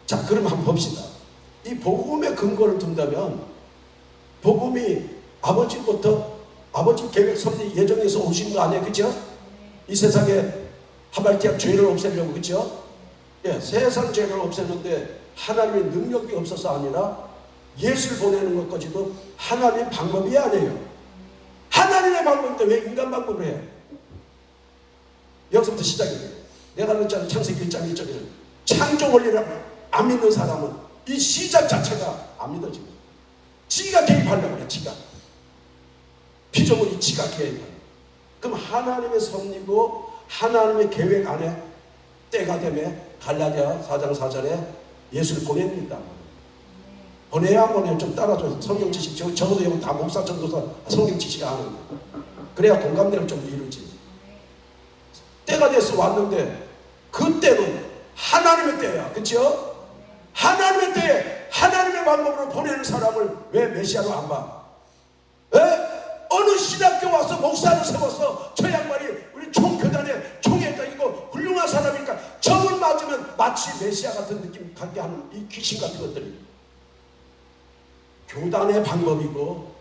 자, 그럼 한번 봅시다. 이 복음의 근거를 둔다면 복음이 아버지부터 아버지 계획 섭리 예정에서 오신 거 아니에요? 그죠? 이 세상에 하발티아 죄를 없애려고. 그죠? 예, 세상 죄를 없애는데 하나님의 능력이 없어서 아니라 예수를 보내는 것까지도 하나님의 방법이 아니에요. 하나님의 방법인데 왜 인간 방법을 해요? 여기서부터 시작이에요. 내가 그랬잖아요. 창세기 1장 1절에 창조 원리를 안 믿는 사람은 이 시작 자체가 안 믿어지고 지가 개입하려고 그래. 지가 피조물이 지가 개입하려고. 그럼 하나님의 섭리고 하나님의 계획 안에 때가 되면 갈라디아 4장 4절에 예수를 보냅니다. 보내야 보내요. 좀 따라줘요. 성경 지식 적어도 여기 다 목사 전도사 성경 지식 아는 거. 그래야 공감대를 좀 이루지. 때가 돼서 왔는데 그때는 하나님의 때야. 그렇죠? 하나님의 때에 하나님의 방법으로 보내는 사람을 왜 메시아로 안 봐? 왜? 어느 신학교 와서 목사를 세워서 저 양반이 우리 총교단의 총회장이고 훌륭한 사람이니까 저걸 맞으면 마치 메시아 같은 느낌 갖게 하는 이 귀신 같은 것들이 교단의 방법이고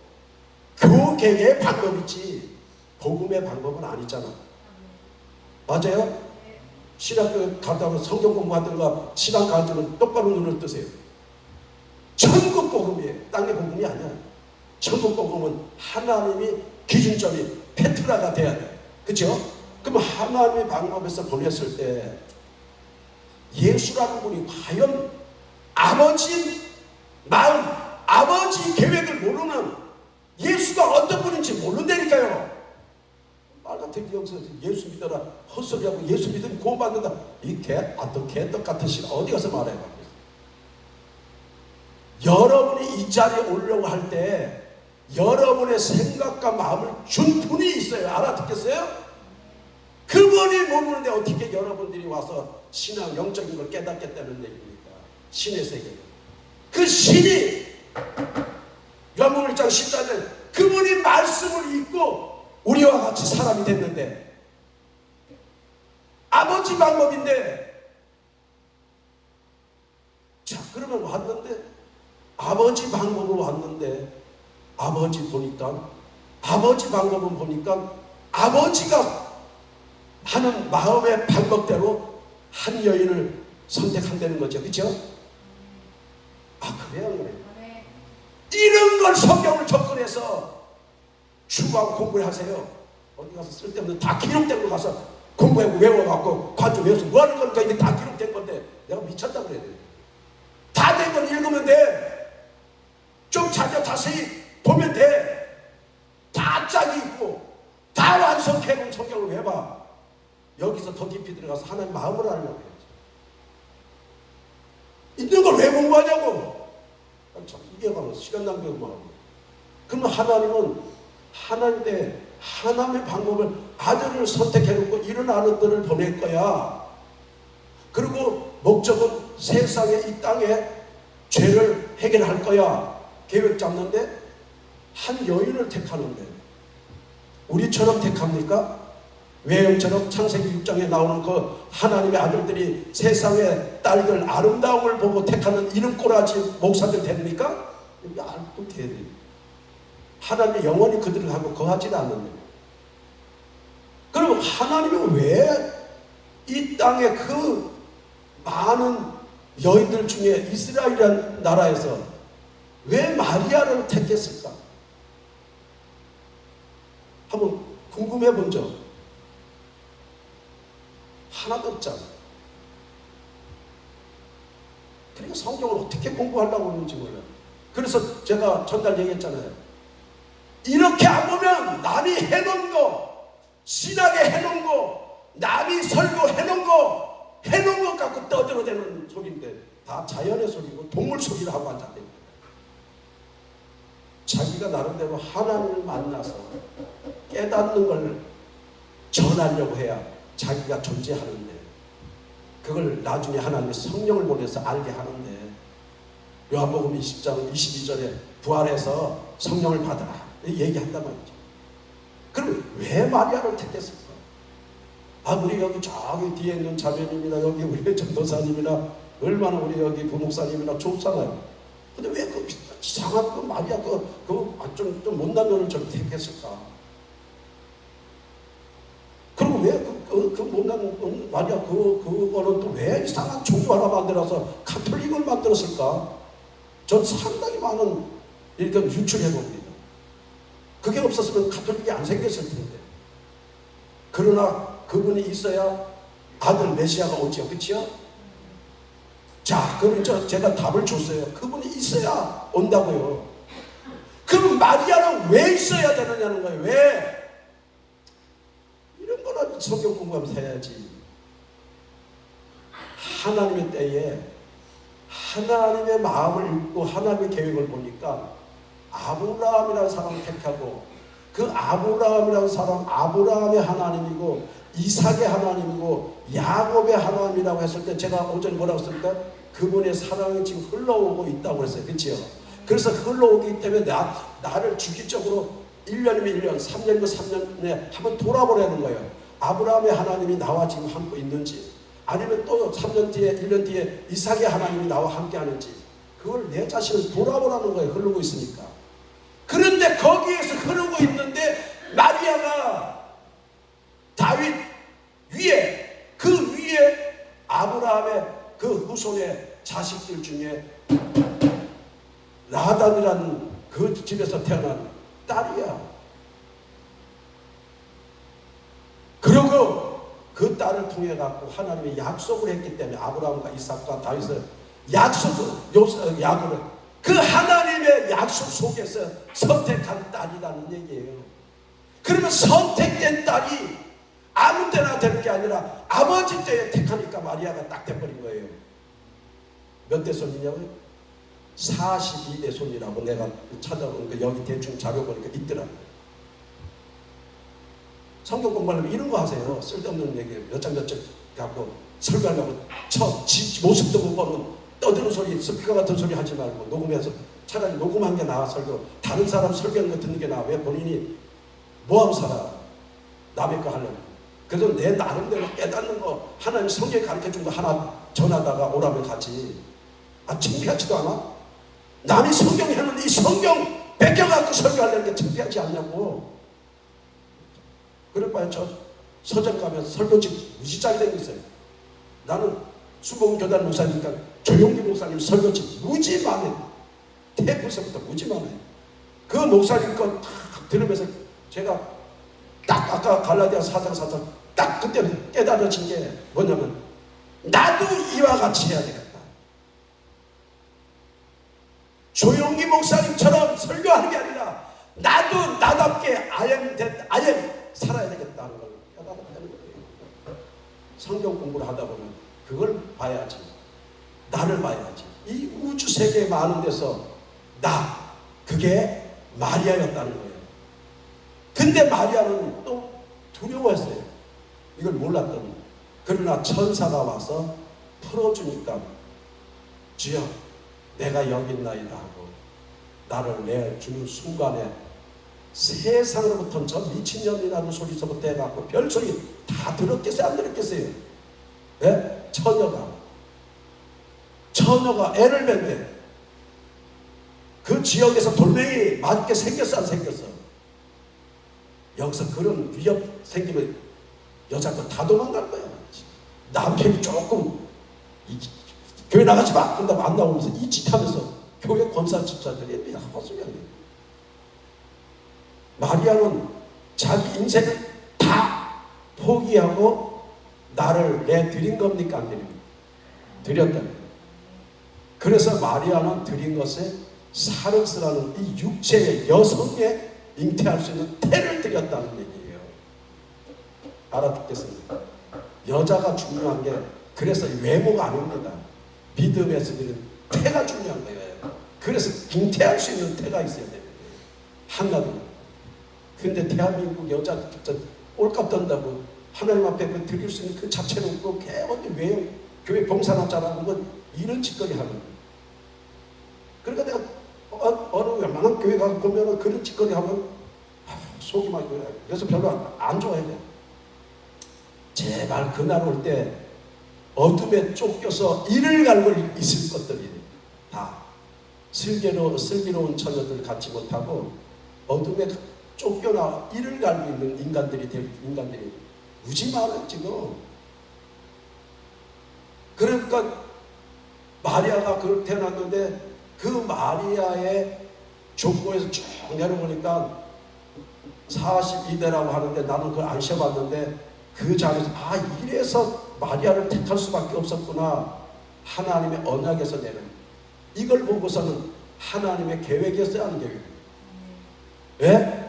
교계의 방법이지 복음의 방법은 아니잖아. 맞아요? 신학교 가다가 성경 공부하든가 신학 가르치면 똑바로 눈을 뜨세요. 천국 복음이에요. 땅의 복음이 아니야. 천국 복음은 하나님이 기준점이 페트라가 돼야 돼. 그렇죠? 그럼 하나님의 방법에서 보냈을 때 예수라는 분이 과연 아버지 마음, 아버지 계획을 모르는 예수가 어떤 분인지 모른다니까요. 빨간색 여기서 예수 믿어라 헛소리하고 예수 믿으면 구원받는다. 이 개떡 같은 신 어디 가서 말해요. 여러분이 이 자리에 오려고 할 때 여러분의 생각과 마음을 준 분이 있어요. 알아듣겠어요? 그분이 모르는데 어떻게 여러분들이 와서 신앙 영적인 걸 깨닫겠다는 얘기입니까? 신의 세계. 그 신이 요한복음 1장 14절 그분이 말씀을 읽고 우리와 같이 사람이 됐는데 아버지 방법인데 자 그러면 왔는데 아버지 방법으로 왔는데 아버지 보니까 아버지 방법은 보니까 아버지가 하는 마음의 방법대로 한 여인을 선택한다는 거죠. 그렇죠? 아 그래요? 그래요? 이런 걸 성경을 접근해서 추구하고 공부를 하세요. 어디 가서 쓸데없는 다 기록된 거 가서 공부하고 외워갖고 관주 외워서 뭐 하는 겁니까? 이게 다 기록된 건데 내가 미쳤다고 그래야 돼. 다 된 건 읽으면 돼. 좀 자세히 보면 돼. 다 짝이 있고 다 완성해놓은 성경을 왜 봐? 여기서 더 깊이 들어가서 하나님 마음을 알려고 해야지. 있는 걸 왜 공부하냐고. 이게 바로 시간 낭비하고 말하고. 그러면 하나님은 하나님 때 하나님의 방법을 아들을 선택해놓고 이런 아들들을 보낼 거야. 그리고 목적은 세상에 이 땅에 죄를 해결할 거야. 계획 잡는데 한 여인을 택하는데 우리처럼 택합니까? 외형처럼 창세기 6장에 나오는 그 하나님의 아들들이 세상의 딸들 아름다움을 보고 택하는 이름 꼬라지 목사들 됩니까? 여기 알도 돼야 돼요. 하나님이 영원히 그들을 하고 거하지 않는다. 그럼 하나님이 왜 이 땅에 그 많은 여인들 중에 이스라엘이라는 나라에서 왜 마리아를 택했을까? 한번 궁금해 본 적 하나도 없잖아. 그러니까 성경을 어떻게 공부하려고 하는지 몰라요. 그래서 제가 전날 얘기했잖아요. 이렇게 안 보면 남이 해놓은 거, 신학에 해놓은 거, 남이 설교해놓은 거, 해놓은 것 갖고 떠들어대는 소리인데 다 자연의 소리고 동물 소리를 하고 앉았대요. 자기가 나름대로 하나님을 만나서 깨닫는 걸 전하려고 해야 자기가 존재하는데, 그걸 나중에 하나님의 성령을 보내서 알게 하는데, 요한복음 20장 22절에 부활해서 성령을 받아라 얘기한단 말이죠. 그럼 왜 마리아를 택했을까? 우리 여기 저기 뒤에 있는 자매님이나 여기 우리 전도사님이나 얼마나 우리 여기 부목사님이나 좋잖아요. 근데 왜 그 이상한 그 마리아 좀 못난 년을 좀 택했을까? 그리고 왜 그 못난 마리아 그거는 또 왜 이상한 종교 하나 만들어서 가톨릭을 만들었을까? 전 상당히 많은 일단 유출해 봅니다. 그게 없었으면 가톨릭이 안 생겼을 텐데. 그러나 그분이 있어야 아들 메시아가 오지요. 그치요? 자, 그럼 제가 답을 줬어요. 그분이 있어야 온다고요. 그럼 마리아는 왜 있어야 되느냐는 거예요. 왜? 이런 거는 성경 공부하면서 해야지. 하나님의 때에 하나님의 마음을 읽고 하나님의 계획을 보니까 아브라함이라는 사람을 택하고, 그 아브라함이라는 사람, 아브라함의 하나님이고 이삭의 하나님이고 야곱의 하나님이라고 했을 때 제가 오전에 뭐라고 했습니까? 그분의 사랑이 지금 흘러오고 있다고 했어요. 그렇죠? 그래서 흘러오기 때문에 나를 주기적으로 1년이면 1년, 3년이면 3년에 한번 돌아보라는 거예요. 아브라함의 하나님이 나와 지금 함께 있는지, 아니면 또 3년 뒤에 1년 뒤에 이삭의 하나님이 나와 함께 하는지, 그걸 내 자신을 돌아보라는 거예요. 흐르고 있으니까. 그런데 거기에서 흐르고 있는데 마리아가 다윗 위에, 그 위에 아브라함의 그 후손의 자식들 중에 라단이라는 그 집에서 태어난 딸이야. 그리고 그 딸을 통해 갖고 하나님이 약속을 했기 때문에 아브라함과 이삭과 다윗을 야곱을 그 하나님의 약속 속에서 선택한 딸이라는 얘기예요. 그러면 선택된 딸이 아무 때나 되는 게 아니라 아버지 때에 택하니까 마리아가 딱 돼버린 거예요. 몇 대 손이냐고요? 42대 손이라고 내가 찾아보니까 여기 대충 자료 보니까 있더라고요. 성경 공부하려면 이런 거 하세요. 쓸데없는 얘기 몇 장 갖고 설교하려고 모습도 못 보면 떠드는 소리, 스피커 같은 소리 하지 말고 녹음해서 차라리 녹음한 게 나아. 설교 다른 사람 설교하는 거 듣는 게 나아. 왜 본인이 뭐하고 살아? 남의 거 하려면. 그래서 내 나름대로 깨닫는 거 하나님 성경에 가르쳐준 거 하나 전하다가 오라면 가지. 창피하지도 않아? 남이 성경 해놓은 이 성경 뺏겨갖고 설교하려는 게 창피하지 않냐고. 그럴 바에 저 서점 가면 설교집 무지짜리 되고 있어요. 나는 수봉교단 목사니까 조용기 목사님 설교집 무지 많아요. 테이프서부터 무지 많아요. 그 목사님 거 딱 들으면서 제가 딱 아까 갈라디아 4장 딱 그때 깨달아진 게 뭐냐면, 나도 이와 같이 해야 되겠다. 조용기 목사님처럼 설교하는 게 아니라 나도 나답게 아예 살아야 되겠다는 걸 깨달았다는 거예요. 성경 공부를 하다 보면 그걸 봐야지. 나를 봐야지. 이 우주 세계에 많은 데서 그게 마리아였다는 거예요. 근데 마리아는 또 두려워했어요. 이걸 몰랐던. 그러나 천사가 와서 풀어주니까 주여 내가 여기 있나이다 하고 나를 내주는 순간에 세상으로부터 저 미친년이라는 소리서부터 해갖고 별소리 다 들었겠어요? 안 들었겠어요? 네? 처녀가 애를 낳는데 그 지역에서 돌멩이 맞게 생겼어 안 생겼어? 여기서 그런 위협 생기면 여자들 다 도망갈 거야. 남편이 조금 교회 나가지 마 그런다고 안 나오면서 이 짓 하면서 교회 권사 집사들이 헛소리하는 거예요. 마리아는 자기 인생을 다 포기하고 나를 내 드린 겁니까? 안 드린 겁니까? 드렸다는 거예요. 그래서 마리아는 드린 것에 사르스라는 이 육체의 여성에 잉태할 수 있는 태를 드렸다는 얘기예요. 알아듣겠습니까? 여자가 중요한 게 그래서 외모가 아닙니다. 믿음에서 드리는 태가 중요한 거예요. 그래서 잉태할 수 있는 태가 있어야 돼요. 하나도. 근데 대한민국 여자 꼴값 던다고 하나님 앞에 그 드릴 수 있는 그 자체는 없고 어디 왜 교회 봉사났자라는 건 이런 짓거리 하는 거예요. 그러니까 내가 어느 웬만한 교회 가서 보면 그런 짓거리 하면 속이 막 그래. 그래서 별로 안 좋아해요. 제발 그날 올 때 어둠에 쫓겨서 이를 갈고 있을 것들이 다 슬기로운 처녀들 갖지 못하고 어둠에 쫓겨나 이를 갈고 있는 인간들이 무지 많아요 지금. 그러니까 마리아가 그걸 태어났는데 그 마리아의 족보에서 쭉 내려보니까 42대라고 하는데 나는 그걸 안 쉬어봤는데 그 자리에서 이래서 마리아를 택할 수밖에 없었구나. 하나님의 언약에서 내는 이걸 보고서는 하나님의 계획이었어야 하는 계획이에요. 예?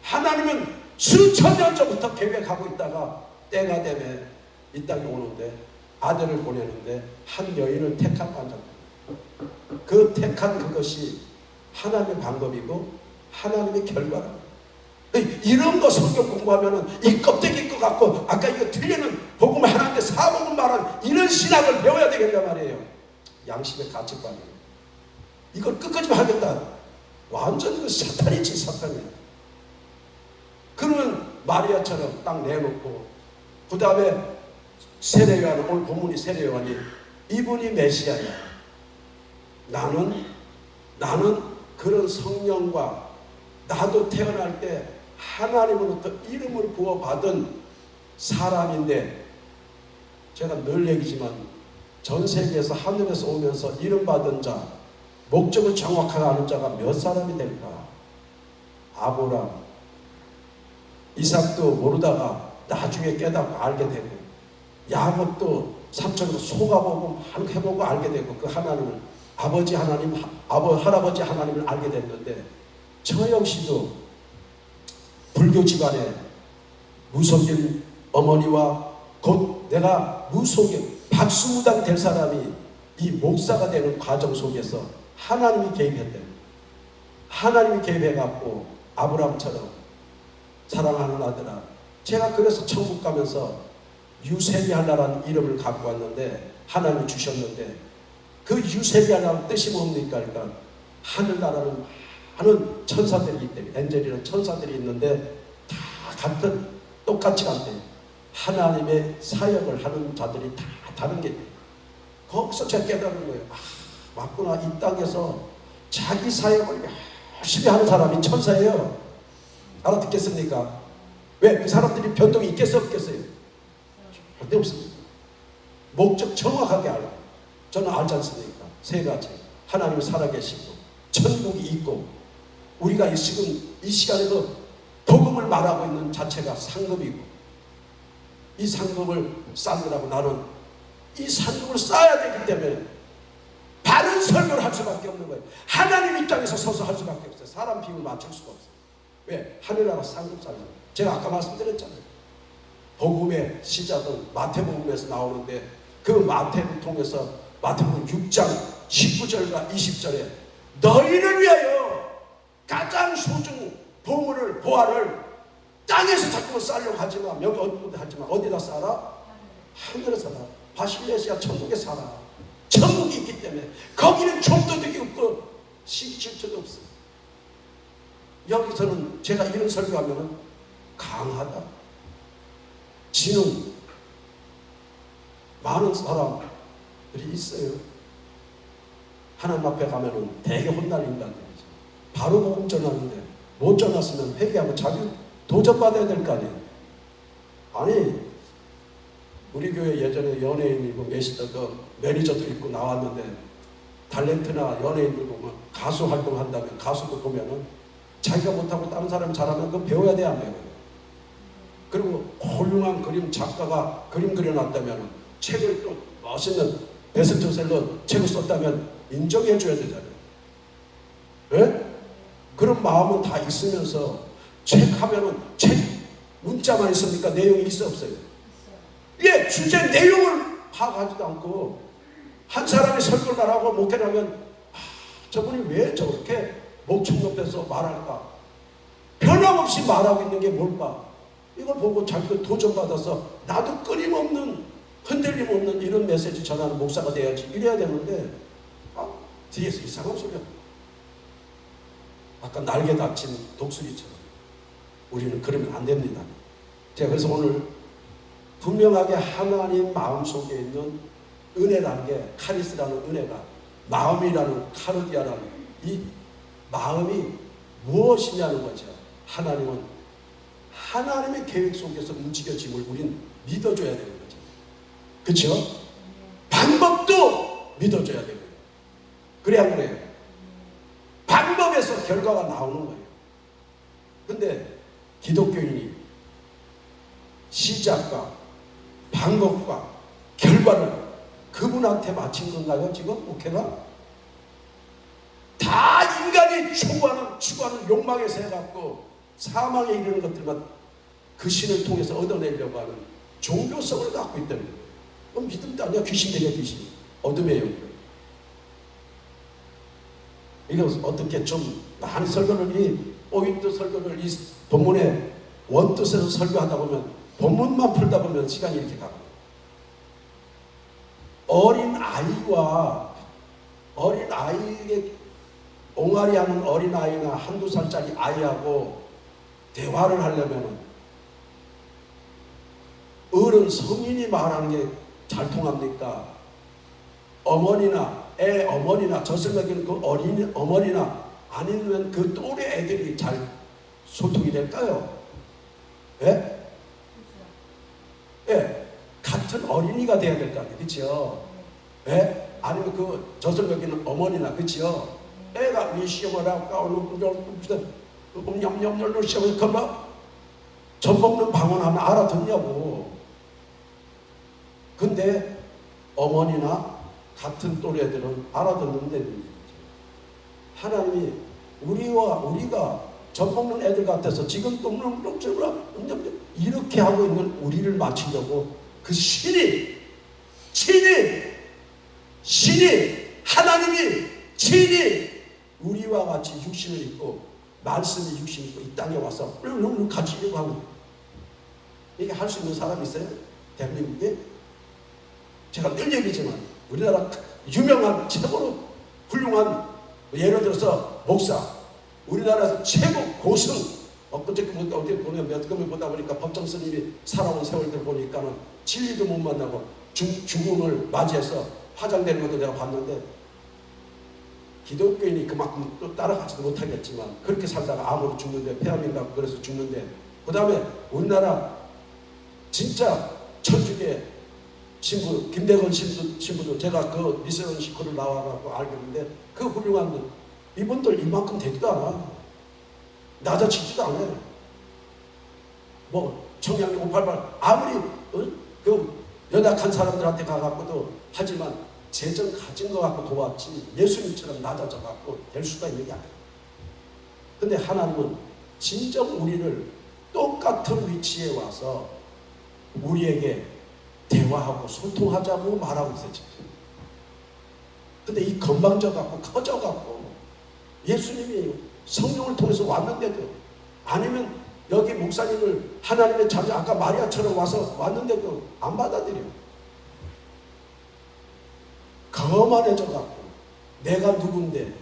하나님은 수천 년 전부터 계획하고 있다가 때가 되면 이 땅에 오는데 아들을 보내는데 한 여인을 택하고 앉았다. 그 택한 그것이 하나님의 방법이고 하나님의 결과라고. 이런 거 성경 공부하면은 이 껍데기일 것 같고 아까 이거 틀리는 복음 하나인데 사복음 말하는 이런 신학을 배워야 되겠단 말이에요. 양심의 가치관이에요. 이걸 끝까지 하겠다. 완전 그 사탄이지 사탄이야. 그러면 마리아처럼 딱 내놓고 그 다음에 세례요한 오늘 본문이 세례요한이 이분이 메시아야. 나는 그런 성령과 나도 태어날 때 하나님으로부터 이름을 부어받은 사람인데 제가 늘 얘기지만 전 세계에서 하늘에서 오면서 이름 받은 자 목적을 정확하게 아는 자가 몇 사람이 될까? 아브라함, 이삭도 모르다가 나중에 깨닫고 알게 되고 야곱도 삼촌으로 속아보고 해보고 알게 되고 그 하나님을 아버지 하나님, 할아버지 하나님을 알게 됐는데 처영 씨도 불교 집안에 무속인 어머니와 곧 내가 무속인 박수무당 될 사람이 이 목사가 되는 과정 속에서 하나님이 개입했대요. 하나님이 개입해갖고 아브라함처럼 사랑하는 아들아 제가 그래서 천국 가면서 유세비하라는 이름을 갖고 왔는데 하나님이 주셨는데 그 유세비하라는 뜻이 뭡니까? 그러니까 하늘나라는 많은 천사들이 있대요. 엔젤이라는 천사들이 있는데 다 같은 똑같이 같대요. 하나님의 사역을 하는 자들이 다 다른 게 돼요. 거기서 제가 깨달은 거예요. 맞구나. 이 땅에서 자기 사역을 열심히 하는 사람이 천사예요. 알아듣겠습니까? 왜? 그 사람들이 변동이 있겠어 없겠어요? 절대 없습니다. 목적 정확하게 알고 저는 알지 않습니까? 세 가지. 하나님이 살아계시고 천국이 있고 우리가 지금 이 시간에도 복음을 말하고 있는 자체가 상급이고 이 상급을 쌓느라고 나는 이 상급을 쌓아야 되기 때문에 바른 설교를 할 수밖에 없는 거예요. 하나님 입장에서 서서 할 수밖에 없어요. 사람 비율 맞출 수가 없어요. 왜? 하늘나라 상급 쌓는 제가 아까 말씀드렸잖아요. 복음의 시작은 마태복음에서 나오는데 그 마태를 통해서 마태복음 6장 19절과 20절에 너희를 위하여 가장 소중 보물을 보화를 땅에서 자꾸 쌓으려고 하지만 여기 어디 하지만 어디다 쌓아? 하늘에 살아. 바실레시아 천국에 살아. 천국이 있기 때문에 거기는 좀도둑이 없고 시기질투도 없어. 여기서는 제가 이런 설교하면 강하다. 지는 많은 사람들이 있어요. 하나님 앞에 가면은 되게 혼날린다는 거죠. 바로 복음 전하는데 못 전했으면 회개하고 자기 도전받아야 될 거 아니에요. 아니 우리 교회 예전에 연예인이고 매니저도 있고 나왔는데 탤런트나 연예인들 보면 가수 활동한다면 가수도 보면은 자기가 못하고 다른 사람이 잘하면 그거 배워야 돼, 안 배워요? 그리고 훌륭한 그림 작가가 그림 그려놨다면 책을 또 멋있는 베스트셀러 책을 썼다면 인정해 줘야 되잖아요. 예? 그런 마음은 다 있으면서 책 하면은 책 문자만 있습니까? 내용이 있어 없어요? 예, 주제 내용을 파악하지도 않고 한 사람이 설교를 하고 목회를 하면 저분이 왜 저렇게 목청 높여서 말할까? 변함없이 말하고 있는 게 뭘까? 이걸 보고 자기도 도전받아서 나도 끊임없는 흔들림 없는 이런 메시지 전하는 목사가 돼야지 이래야 되는데 뒤에서 이상한 소리야. 아까 날개 닫힌 독수리처럼 우리는 그러면 안 됩니다. 제가 그래서 오늘 분명하게 하나님 마음속에 있는 은혜라는 게 카리스라는 은혜가 마음이라는 카르디아라는 이 마음이 무엇이냐는 거죠. 하나님은 하나님의 계획 속에서 움직여짐을 우린 믿어줘야 되는 거죠. 그렇죠? 방법도 믿어줘야 되고요. 그래야 그래요. 방법에서 결과가 나오는 거예요. 근데 기독교인이 시작과 방법과 결과를 그분한테 맞힌 건가요? 지금 목회가? 다 인간이 추구하는 욕망에서 해갖고 사망에 이르는 것들만 그 신을 통해서 얻어내려고 하는 종교성을 갖고 있다는 거예요. 그건 믿음도 아니야. 귀신들이야, 귀신. 어둠의 영역. 이거 어떻게 좀 많이 설교를 이 포인트 설교를 이 본문의 원뜻에서 설교하다 보면 본문만 풀다 보면 시간이 이렇게 가고 어린아이에게 옹알이하는 어린아이나 한두 살짜리 아이하고 대화를 하려면 어른 성인이 말하는 게 잘 통합니까? 어머니나 애 어머니나 저승에게는 그 어린 어머니나 아니면 그 또래 애들이 잘 소통이 될까요? 예? 예, 같은 어린이가 돼야 될 거 아니에요, 그렇죠? 예? 아니면 그 저승에게는 어머니나, 그렇죠? 애가 이 시험을 하고 냠냠냠냠 시험을 그만 젖 먹는 방언하면 알아듣냐고. 근데 어머니나 같은 또래들은 알아듣는데 하나님이 우리가 젖 먹는 애들 같아서 지금 이렇게 하고 있는 우리를 맞추려고 그 신이 하나님이 친히 우리와 같이 육신을 입고 말씀이 육신을 입고 이 땅에 와서 같이 이러고 하고 이게 할 수 있는 사람이 있어요? 대한민국에? 제가 늘 얘기지만 우리나라 유명한 최고로 훌륭한 예를 들어서 목사 우리나라에서 최고 고승 어떻게 보면 몇 금을 보다 보니까 법정 스님이 살아온 세월들 보니까는 진리도 못 만나고 죽음을 맞이해서 화장되는 것도 내가 봤는데 기독교인이 그만큼 또 따라가지도 못하겠지만 그렇게 살다가 암으로 죽는데 폐암인가 그래서 죽는데 그 다음에 우리나라 진짜 천주교 신부 김대건 신부도 제가 그 미션 시코를 나와가지고 알겠는데 그 훌륭한 분 이분들 이만큼 되지도 않아. 낮아지지도 않아. 뭐 청량리 588 아무리 그 연약한 사람들한테 가갖고도 하지만 재정 가진 것 갖고 도왔지 예수님처럼 낮아져 갖고 될 수가 있는 게 아니야. 근데 하나님은 진정 우리를 똑같은 위치에 와서 우리에게 대화하고 소통하자고 말하고 있어요. 근데 이 건방져갖고 커져갖고 예수님이 성령을 통해서 왔는데도 아니면 여기 목사님을 하나님의 자녀 아까 마리아처럼 와서 왔는데도 안 받아들여. 거만해져갖고 내가 누군데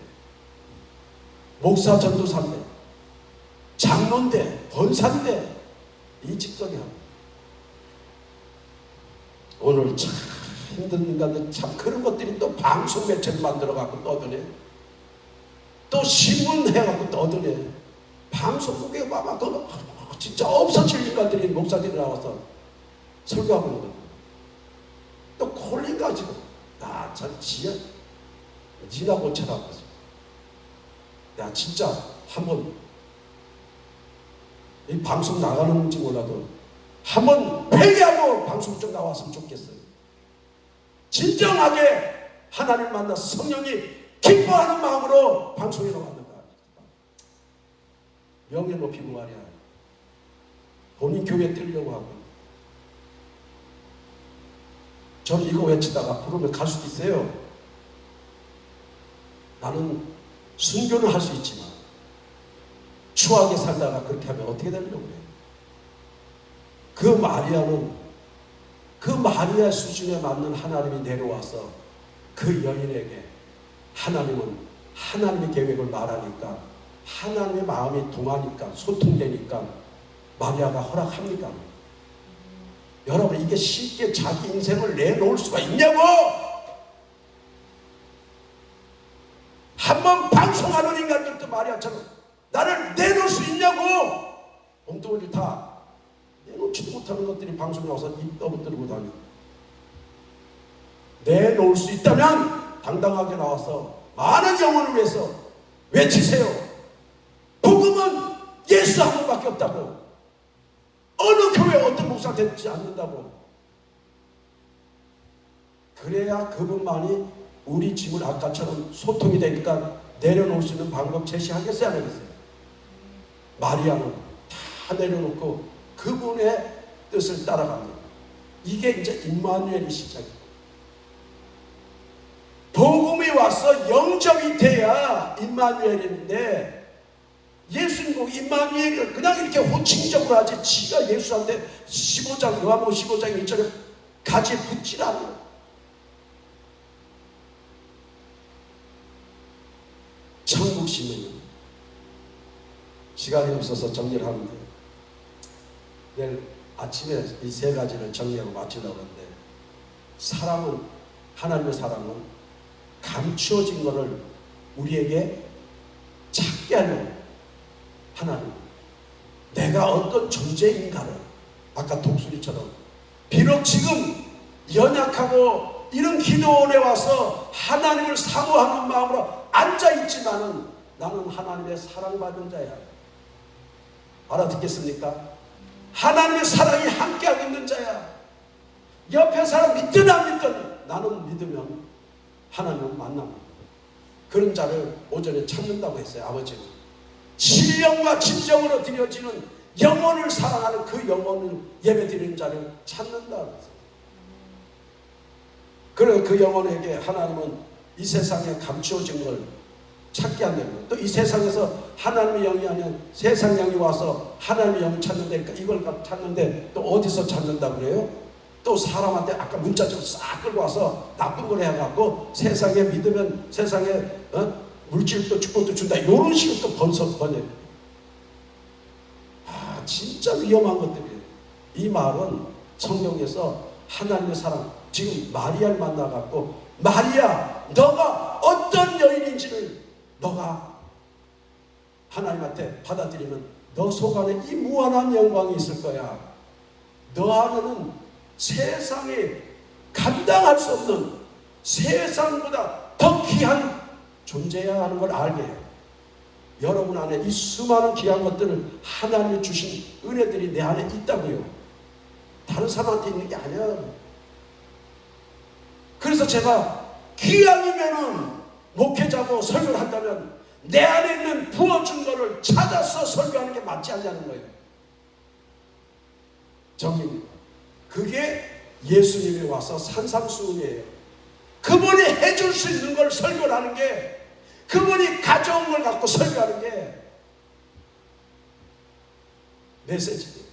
목사 전도사인데 장로인데 권사인데 이 직성이야. 오늘 참 힘든 인간들 참 그런 것들이 또 방송 매체를 만들어갖고 떠드네. 또 신문 해갖고 떠드네. 방송국에 봐봐 진짜 없어질 인간들이 목사들이 나와서 설교하고 있는 거야. 또 콜링 가지고 저 지나 고쳐라. 야 진짜 한번 이 방송 나가는지 몰라도 한번 회개하고 방송 좀 나왔으면 좋겠어요. 진정하게 하나님 만나 성령이 기뻐하는 마음으로 방송에 나왔는 거야. 명예 높이고 말이야. 본인 교회 뜨려고 하고. 전 이거 외치다가 부르면 갈 수도 있어요. 나는 순교는 할 수 있지만 추하게 살다가 그렇게 하면 어떻게 되려고 그래요? 그 마리아는 그 마리아 수준에 맞는 하나님이 내려와서 그 여인에게 하나님은 하나님의 계획을 말하니까 하나님의 마음이 통하니까 소통되니까 마리아가 허락합니까? 여러분 이게 쉽게 자기 인생을 내놓을 수가 있냐고! 한번 방송하는 인간들도 마리아처럼 나를 내놓을 수 있냐고! 엉뚱이를 다 내놓지도 못하는 것들이 방송에 와서 입 떠붙들고 다녀. 내놓을 수 있다면 당당하게 나와서 많은 영혼을 위해서 외치세요. 복음은 예수 한 분밖에 없다고. 어느 교회 어떤 목사 되지 않는다고. 그래야 그분만이 우리 짐을 아까처럼 소통이 되니까 내려놓을 수 있는 방법 제시하겠어요, 안 하겠어요? 마리아는 다 내려놓고 그분의 뜻을 따라갑니다. 이게 이제 임마누엘의 시작이에요. 복음이 와서 영접이 돼야 임마누엘인데 예수님 보고 임마누엘을 그냥 이렇게 호칭적으로 하지 지가 예수한테 15장 요한복음 15장 1절에 가지에 붙질 않아요. 천국 시민은 시간이 없어서 정리를 하는데 내일 아침에 이 세 가지를 정리하고 마치려고 하는데 사랑은 하나님의 사랑은 감추어진 것을 우리에게 찾게 하는 하나님 내가 어떤 존재인가를 아까 독수리처럼 비록 지금 연약하고 이런 기도원에 와서 하나님을 사모하는 마음으로 앉아있지만은 나는 하나님의 사랑받은 자야. 알아듣겠습니까? 하나님의 사랑이 함께하고 있는 자야. 옆에 사람 믿든 안 믿든 나는 믿으면 하나님은 만납니다. 그런 자를 오전에 찾는다고 했어요. 아버지는 신령과 진정으로 드려지는 영혼을 사랑하는 그 영혼을 예배드리는 자를 찾는다고 했어요. 그래 그 영혼에게 하나님은 이 세상에 감추어진 걸 찾게 한다는 거예요. 또 이 세상에서 하나님의 영이 아닌 세상 영이 와서 하나님의 영을 찾는데 이걸 찾는데 또 어디서 찾는다고 그래요? 또 사람한테 아까 문자처럼 싹 끌고 와서 나쁜 걸 해갖고 세상에 믿으면 세상에 물질도 축복도 준다 이런 식으로 또 번역. 진짜 위험한 것들이에요. 이 말은 성경에서 하나님의 사랑 지금 마리아를 만나갖고 마리아 너가 어떤 여인인지를 너가 하나님한테 받아들이면 너 속 안에 이 무한한 영광이 있을 거야. 너 안에는 세상에 감당할 수 없는 세상보다 더 귀한 존재야 하는 걸 알게 해요. 여러분 안에 이 수많은 귀한 것들을 하나님이 주신 은혜들이 내 안에 있다고요. 다른 사람한테 있는 게 아니야. 그래서 제가 귀한이면은 목회자고 설교를 한다면 내 안에 있는 부어준 거를 찾아서 설교하는 게 맞지 않냐는 거예요. 정리입니다. 그게 예수님이 와서 산상수훈이에요. 그분이 해줄 수 있는 걸 설교를 하는 게 그분이 가져온 걸 갖고 설교하는 게 메시지예요.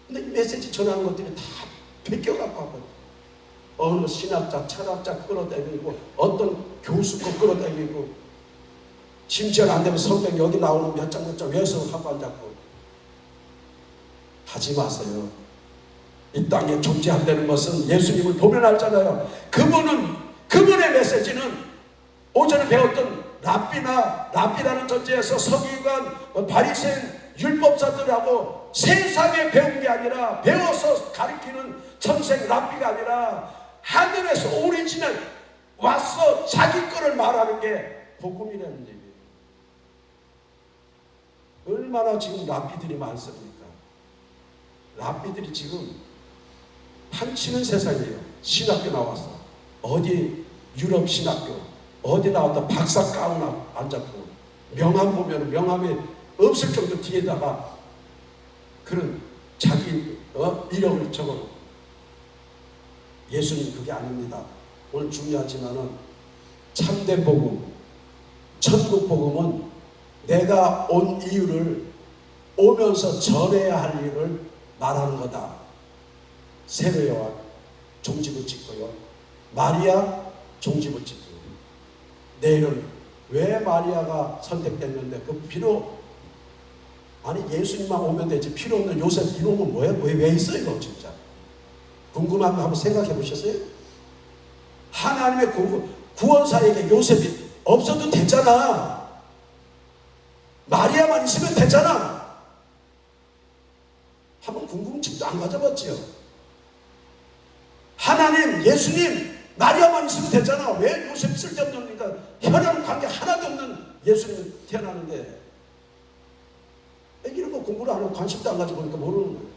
근데 이 메시지 전하는 것들이 다 베껴갖고 하거든요. 어느 신학자, 철학자 끌어다니고 어떤 교수 거 끌어다니고 심지어는 안 되면 성경 여기 나오는 몇 장 외워서 하고 앉았고 하지 마세요. 이 땅에 존재한다는 것은 예수님을 보면 알잖아요. 그분의 메시지는 오전에 배웠던 랍비라는 존재에서 서기관, 바리새인, 율법사들하고 세상에 배운 게 아니라 배워서 가르치는 천생 랍비가 아니라 하늘에서 오리진을 와서 자기 거를 말하는 게 복음이라는 얘기예요. 얼마나 지금 랍비들이 많습니까? 랍비들이 지금 판치는 세상이에요. 신학교 나와서 어디 유럽 신학교 어디 나왔다 박사 가운 앉았고 명함 보면 명함이 없을 정도 뒤에다가 그런 자기 이력을 적어놓고 예수님 그게 아닙니다. 오늘 중요하지만은 참된 복음, 천국 복음은 내가 온 이유를 오면서 전해야 할 일을 말하는 거다. 세례요한 종지부 찍고요. 마리아 종지부 찍고. 내일은 왜 마리아가 선택됐는데 그 필요 아니 예수님만 오면 되지 필요 없는 요셉 이놈은 뭐예요? 왜 있어요 이거 진짜? 궁금한 거 한번 생각해 보셨어요? 하나님의 구원사에게 요셉이 없어도 되잖아. 마리아만 있으면 되잖아. 한번 궁금증도 안 가져봤지요. 하나님, 예수님, 마리아만 있으면 되잖아. 왜 요셉 쓸데없는 혈연 관계 하나도 없는 예수님이 태어나는데 이런 거 공부를 안 하고 관심도 안 가지고 보니까 모르는 거예요.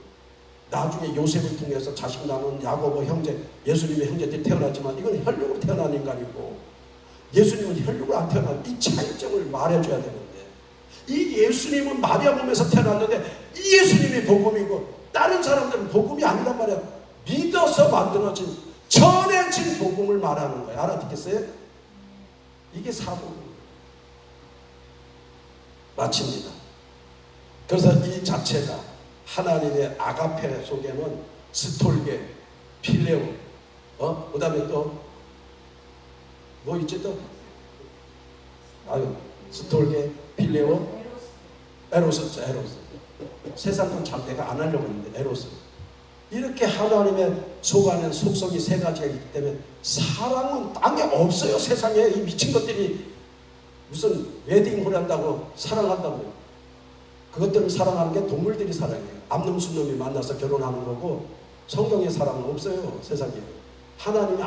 나중에 요셉을 통해서 자식 낳은 야고보 형제, 예수님의 형제들이 태어났지만 이건 혈육으로 태어난 인간이고 예수님은 혈육으로 안 태어난 이 차이점을 말해줘야 되는데 이 예수님은 마리아 몸에서 태어났는데 이 예수님이 복음이고 다른 사람들은 복음이 아니란 말이야. 믿어서 만들어진 전해진 복음을 말하는 거예요. 알아듣겠어요? 이게 사복음. 마칩니다. 그래서 이 자체가 하나님의 아가페 속에는 스톨게, 필레오, 그 다음에 또 뭐 있지 또? 스톨게, 필레오, 에로스. 세상 건 잘 내가 안 하려고 했는데 에로스. 이렇게 하나님의 속안에 속성이 세 가지가 있기 때문에 사랑은 땅에 없어요. 세상에 이 미친 것들이 무슨 웨딩홀 한다고 사랑한다고. 그것들을 사랑하는 게 동물들이 사랑해요. 암놈 순놈이 만나서 결혼하는 거고 성경의 사랑은 없어요. 세상에. 하나님이